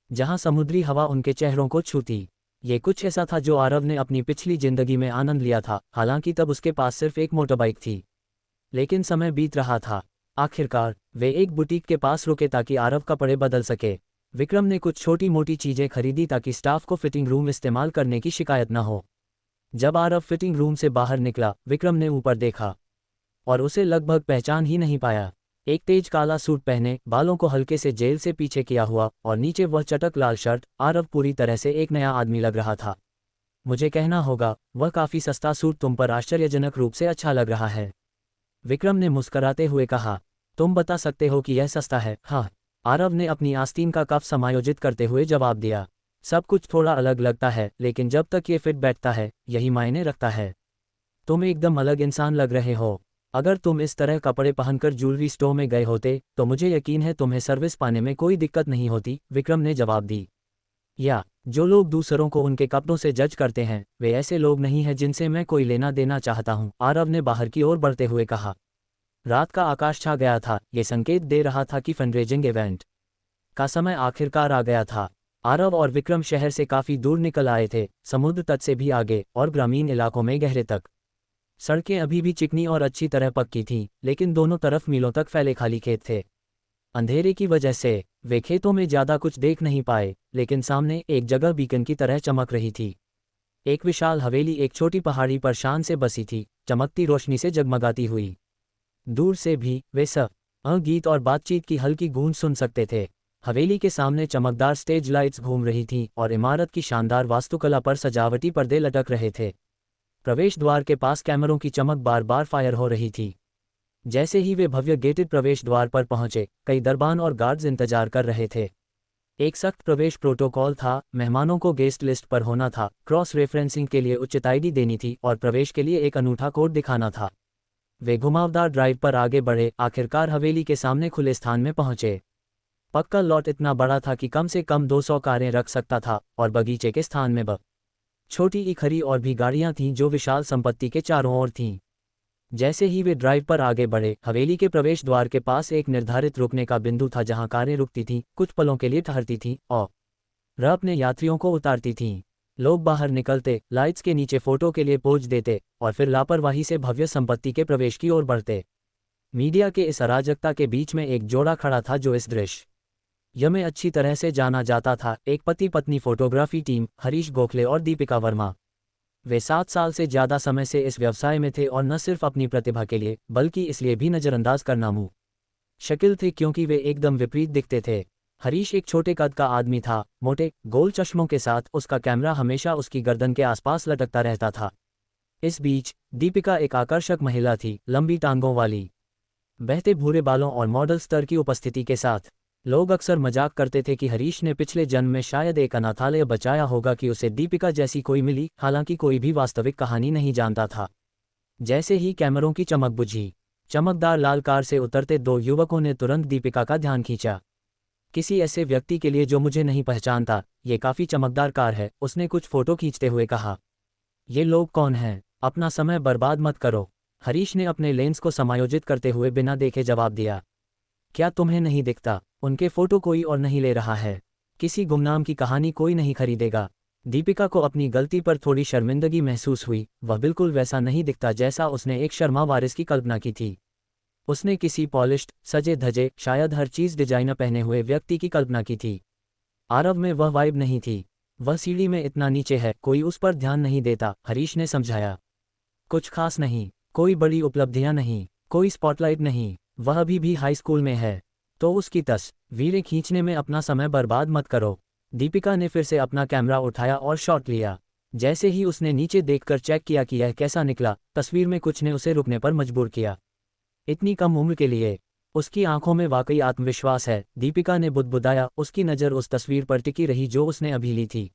जहां समुद्री हवा उनके चेहरों को छूती। ये कुछ ऐसा था जो आरव ने अपनी पिछली जिंदगी में आनंद लिया था, हालांकि तब उसके पास सिर्फ एक मोटरबाइक थी। लेकिन समय बीत रहा था। आखिरकार वे एक बुटीक के पास रुके ताकि आरव कपड़े बदल सके। विक्रम ने कुछ छोटी मोटी चीजें खरीदी ताकि स्टाफ को फिटिंग रूम इस्तेमाल करने की शिकायत न हो। जब आरव फिटिंग रूम से बाहर निकला, विक्रम ने ऊपर देखा और उसे लगभग पहचान ही नहीं पाया। एक तेज काला सूट पहने, बालों को हल्के से जेल से पीछे किया हुआ, और नीचे वह चटक लाल शर्ट, आरव पूरी तरह से एक नया आदमी लग रहा था। मुझे कहना होगा, वह काफी सस्ता सूट तुम पर आश्चर्यजनक रूप से अच्छा लग रहा है, विक्रम ने मुस्कराते हुए कहा। तुम बता सकते हो कि यह सस्ता है? हाँ, आरव ने अपनी आस्तीन का कफ समायोजित करते हुए जवाब दिया। सब कुछ थोड़ा अलग लगता है, लेकिन जब तक ये फिट बैठता है, यही मायने रखता है। तुम एकदम अलग इंसान लग रहे हो। अगर तुम इस तरह कपड़े पहनकर ज्वेलरी स्टोर में गए होते तो मुझे यकीन है तुम्हें सर्विस पाने में कोई दिक्कत नहीं होती, विक्रम ने जवाब दी। या, जो लोग दूसरों को उनके कपड़ों से जज करते हैं, वे ऐसे लोग नहीं हैं जिनसे मैं कोई लेना देना चाहता हूं, आरव ने बाहर की ओर बढ़ते हुए कहा। रात का आकाश छा गया था, ये संकेत दे रहा था कि फंडरेजिंग इवेंट का समय आखिरकार आ गया था। आरव और विक्रम शहर से काफी दूर निकल आए थे, समुद्र तट से भी आगे और ग्रामीण इलाकों में गहरे तक। सड़कें अभी भी चिकनी और अच्छी तरह पक्की थीं, लेकिन दोनों तरफ मीलों तक फैले खाली खेत थे। अंधेरे की वजह से वे खेतों में ज़्यादा कुछ देख नहीं पाए, लेकिन सामने एक जगह बीकन की तरह चमक रही थी। एक विशाल हवेली एक छोटी पहाड़ी पर शान से बसी थी, चमकती रोशनी से जगमगाती हुई। दूर से भी वे सब गीत और बातचीत की हल्की गूंज सुन सकते थे। हवेली के सामने चमकदार स्टेज लाइट्स घूम रही थीं और इमारत की शानदार वास्तुकला पर सजावटी पर्दे लटक रहे थे। प्रवेश द्वार के पास कैमरों की चमक बार बार फायर हो रही थी। जैसे ही वे भव्य गेटेड प्रवेश द्वार पर पहुंचे, कई दरबान और गार्ड्स इंतजार कर रहे थे। एक सख्त प्रवेश प्रोटोकॉल था, मेहमानों को गेस्ट लिस्ट पर होना था, क्रॉस रेफरेंसिंग के लिए उचित आईडी देनी थी और प्रवेश के लिए एक अनूठा कोड दिखाना था। वे घुमावदार ड्राइव पर आगे बढ़े, आखिरकार हवेली के सामने खुले स्थान में पहुंचे। पक्का लॉट इतना बड़ा था कि कम से कम 200 कारें रख सकता था और बगीचे के स्थान में छोटी इखरी और भी गाड़ियां थीं जो विशाल संपत्ति के चारों ओर थीं। जैसे ही वे ड्राइव पर आगे बढ़े, हवेली के प्रवेश द्वार के पास एक निर्धारित रुकने का बिंदु था जहां कारें रुकती थीं, कुछ पलों के लिए ठहरती थीं और अपने यात्रियों को उतारती थीं। लोग बाहर निकलते, लाइट्स के नीचे फोटो के लिए पोज देते और फिर लापरवाही से भव्य संपत्ति के प्रवेश की ओर बढ़ते। मीडिया के इस अराजकता के बीच में एक जोड़ा खड़ा था जो इस दृश्य में अच्छी तरह से जाना जाता था, एक पति पत्नी फोटोग्राफी टीम, हरीश गोखले और दीपिका वर्मा। वे 7 साल से ज़्यादा समय से इस व्यवसाय में थे और न सिर्फ अपनी प्रतिभा के लिए, बल्कि इसलिए भी नज़रअंदाज करना मुश्किल थे क्योंकि वे एकदम विपरीत दिखते थे। हरीश एक छोटे कद का आदमी था, मोटे गोल चश्मों के साथ। उसका कैमरा हमेशा उसकी गर्दन के आसपास लटकता रहता था। इस बीच दीपिका एक आकर्षक महिला थी, लंबी टांगों वाली, बहते भूरे बालों और मॉडल स्तर की उपस्थिति के साथ। लोग अक्सर मजाक करते थे कि हरीश ने पिछले जन्म में शायद एक अनाथालय बचाया होगा कि उसे दीपिका जैसी कोई मिली, हालांकि कोई भी वास्तविक कहानी नहीं जानता था। जैसे ही कैमरों की चमक बुझी, चमकदार लाल कार से उतरते 2 युवकों ने तुरंत दीपिका का ध्यान खींचा। किसी ऐसे व्यक्ति के लिए जो मुझे नहीं पहचानता, ये काफ़ी चमकदार कार है, उसने कुछ फोटो खींचते हुए कहा। ये लोग कौन हैं? अपना समय बर्बाद मत करो, हरीश ने अपने लेंस को समायोजित करते हुए बिना देखे जवाब दिया। क्या तुम्हें नहीं दिखता? उनके फोटो कोई और नहीं ले रहा है। किसी गुमनाम की कहानी कोई नहीं खरीदेगा। दीपिका को अपनी गलती पर थोड़ी शर्मिंदगी महसूस हुई। वह बिल्कुल वैसा नहीं दिखता जैसा उसने एक शर्मा वारिस की कल्पना की थी। उसने किसी पॉलिश्ड, सजे धजे, शायद हर चीज़ डिजाइनर पहने हुए व्यक्ति की कल्पना की थी। आरव में वह वाइब नहीं थी। वह सीढ़ी में इतना नीचे है, कोई उस पर ध्यान नहीं देता, हरीश ने समझाया। कुछ खास नहीं, कोई बड़ी उपलब्धियां नहीं, कोई स्पॉटलाइट नहीं, वह अभी भी हाई स्कूल में है। तो उसकी तस्वीरें खींचने में अपना समय बर्बाद मत करो। दीपिका ने फिर से अपना कैमरा उठाया और शॉट लिया। जैसे ही उसने नीचे देखकर चेक किया कि यह कैसा निकला, तस्वीर में कुछ ने उसे रुकने पर मजबूर किया। इतनी कम उम्र के लिए उसकी आंखों में वाकई आत्मविश्वास है, दीपिका ने बुदबुदाया। उसकी नज़र उस तस्वीर पर टिकी रही जो उसने अभी ली थी।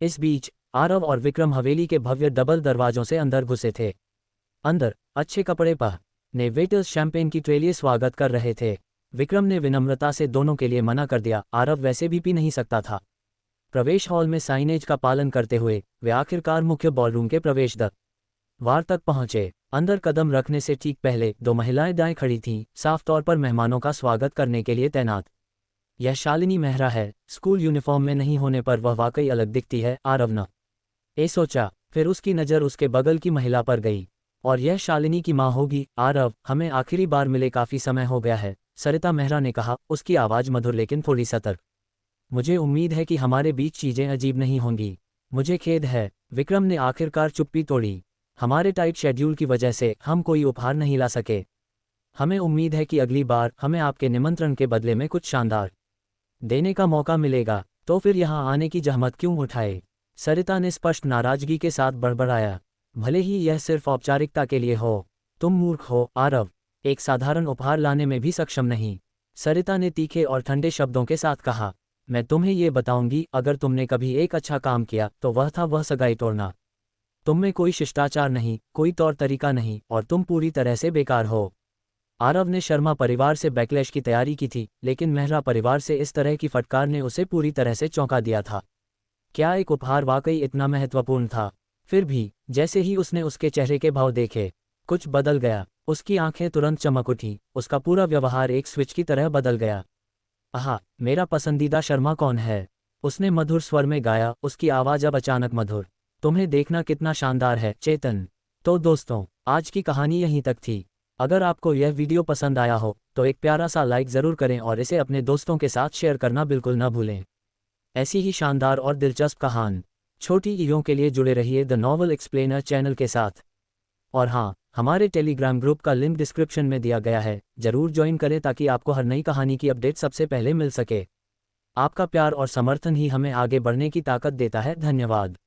इस बीच आरव और विक्रम हवेली के भव्य डबल दरवाजों से अंदर घुसे थे। अंदर अच्छे कपड़े पहने वेटर्स शैंपेन की ट्रे लिए स्वागत कर रहे थे। विक्रम ने विनम्रता से दोनों के लिए मना कर दिया, आरव वैसे भी पी नहीं सकता था। प्रवेश हॉल में साइनेज का पालन करते हुए वे आखिरकार मुख्य बॉलरूम के प्रवेश द्वार तक पहुंचे। अंदर कदम रखने से ठीक पहले 2 महिलाएं दाएं खड़ी थीं, साफ तौर पर मेहमानों का स्वागत करने के लिए तैनात। यह शालिनी मेहरा है। स्कूल यूनिफॉर्म में नहीं होने पर वह वाकई अलग दिखती है, आरव ने सोचा। फिर उसकी नज़र उसके बगल की महिला पर गई। और यह शालिनी की माँ होगी। आरव, हमें आखिरी बार मिले काफ़ी समय हो गया है, सरिता मेहरा ने कहा, उसकी आवाज़ मधुर लेकिन थोड़ी सतर्क। मुझे उम्मीद है कि हमारे बीच चीज़ें अजीब नहीं होंगी। मुझे खेद है, विक्रम ने आखिरकार चुप्पी तोड़ी। हमारे टाइट शेड्यूल की वजह से हम कोई उपहार नहीं ला सके। हमें उम्मीद है कि अगली बार हमें आपके निमंत्रण के बदले में कुछ शानदार देने का मौका मिलेगा। तो फिर यहाँ आने की जहमत क्यों उठाए? सरिता ने स्पष्ट नाराजगी के साथ बड़बड़ाया। भले ही यह सिर्फ औपचारिकता के लिए हो। तुम मूर्ख हो आरव, एक साधारण उपहार लाने में भी सक्षम नहीं, सरिता ने तीखे और ठंडे शब्दों के साथ कहा। मैं तुम्हें ये बताऊंगी, अगर तुमने कभी एक अच्छा काम किया तो वह था वह सगाई तोड़ना। तुम में कोई शिष्टाचार नहीं, कोई तौर तरीका नहीं, और तुम पूरी तरह से बेकार हो। आरव ने शर्मा परिवार से बैकलैश की तैयारी की थी, लेकिन मेहरा परिवार से इस तरह की फटकार ने उसे पूरी तरह से चौंका दिया था। क्या एक उपहार वाकई इतना महत्वपूर्ण था? फिर भी जैसे ही उसने उसके चेहरे के भाव देखे, कुछ बदल गया। उसकी आंखें तुरंत चमक उठी, उसका पूरा व्यवहार एक स्विच की तरह बदल गया। आहा, मेरा पसंदीदा शर्मा कौन है? उसने मधुर स्वर में गाया, उसकी आवाज़ अब अचानक मधुर। तुम्हें देखना कितना शानदार है चेतन। तो दोस्तों, आज की कहानी यहीं तक थी। अगर आपको यह वीडियो पसंद आया हो तो एक प्यारा सा लाइक ज़रूर करें और इसे अपने दोस्तों के साथ शेयर करना बिल्कुल ना भूलें। ऐसी ही शानदार और दिलचस्प कहानी छोटी ईयों के लिए जुड़े रहिए द नॉवल एक्सप्लेनर चैनल के साथ। और हाँ, हमारे टेलीग्राम ग्रुप का लिंक डिस्क्रिप्शन में दिया गया है, जरूर ज्वाइन करें ताकि आपको हर नई कहानी की अपडेट सबसे पहले मिल सके। आपका प्यार और समर्थन ही हमें आगे बढ़ने की ताकत देता है। धन्यवाद।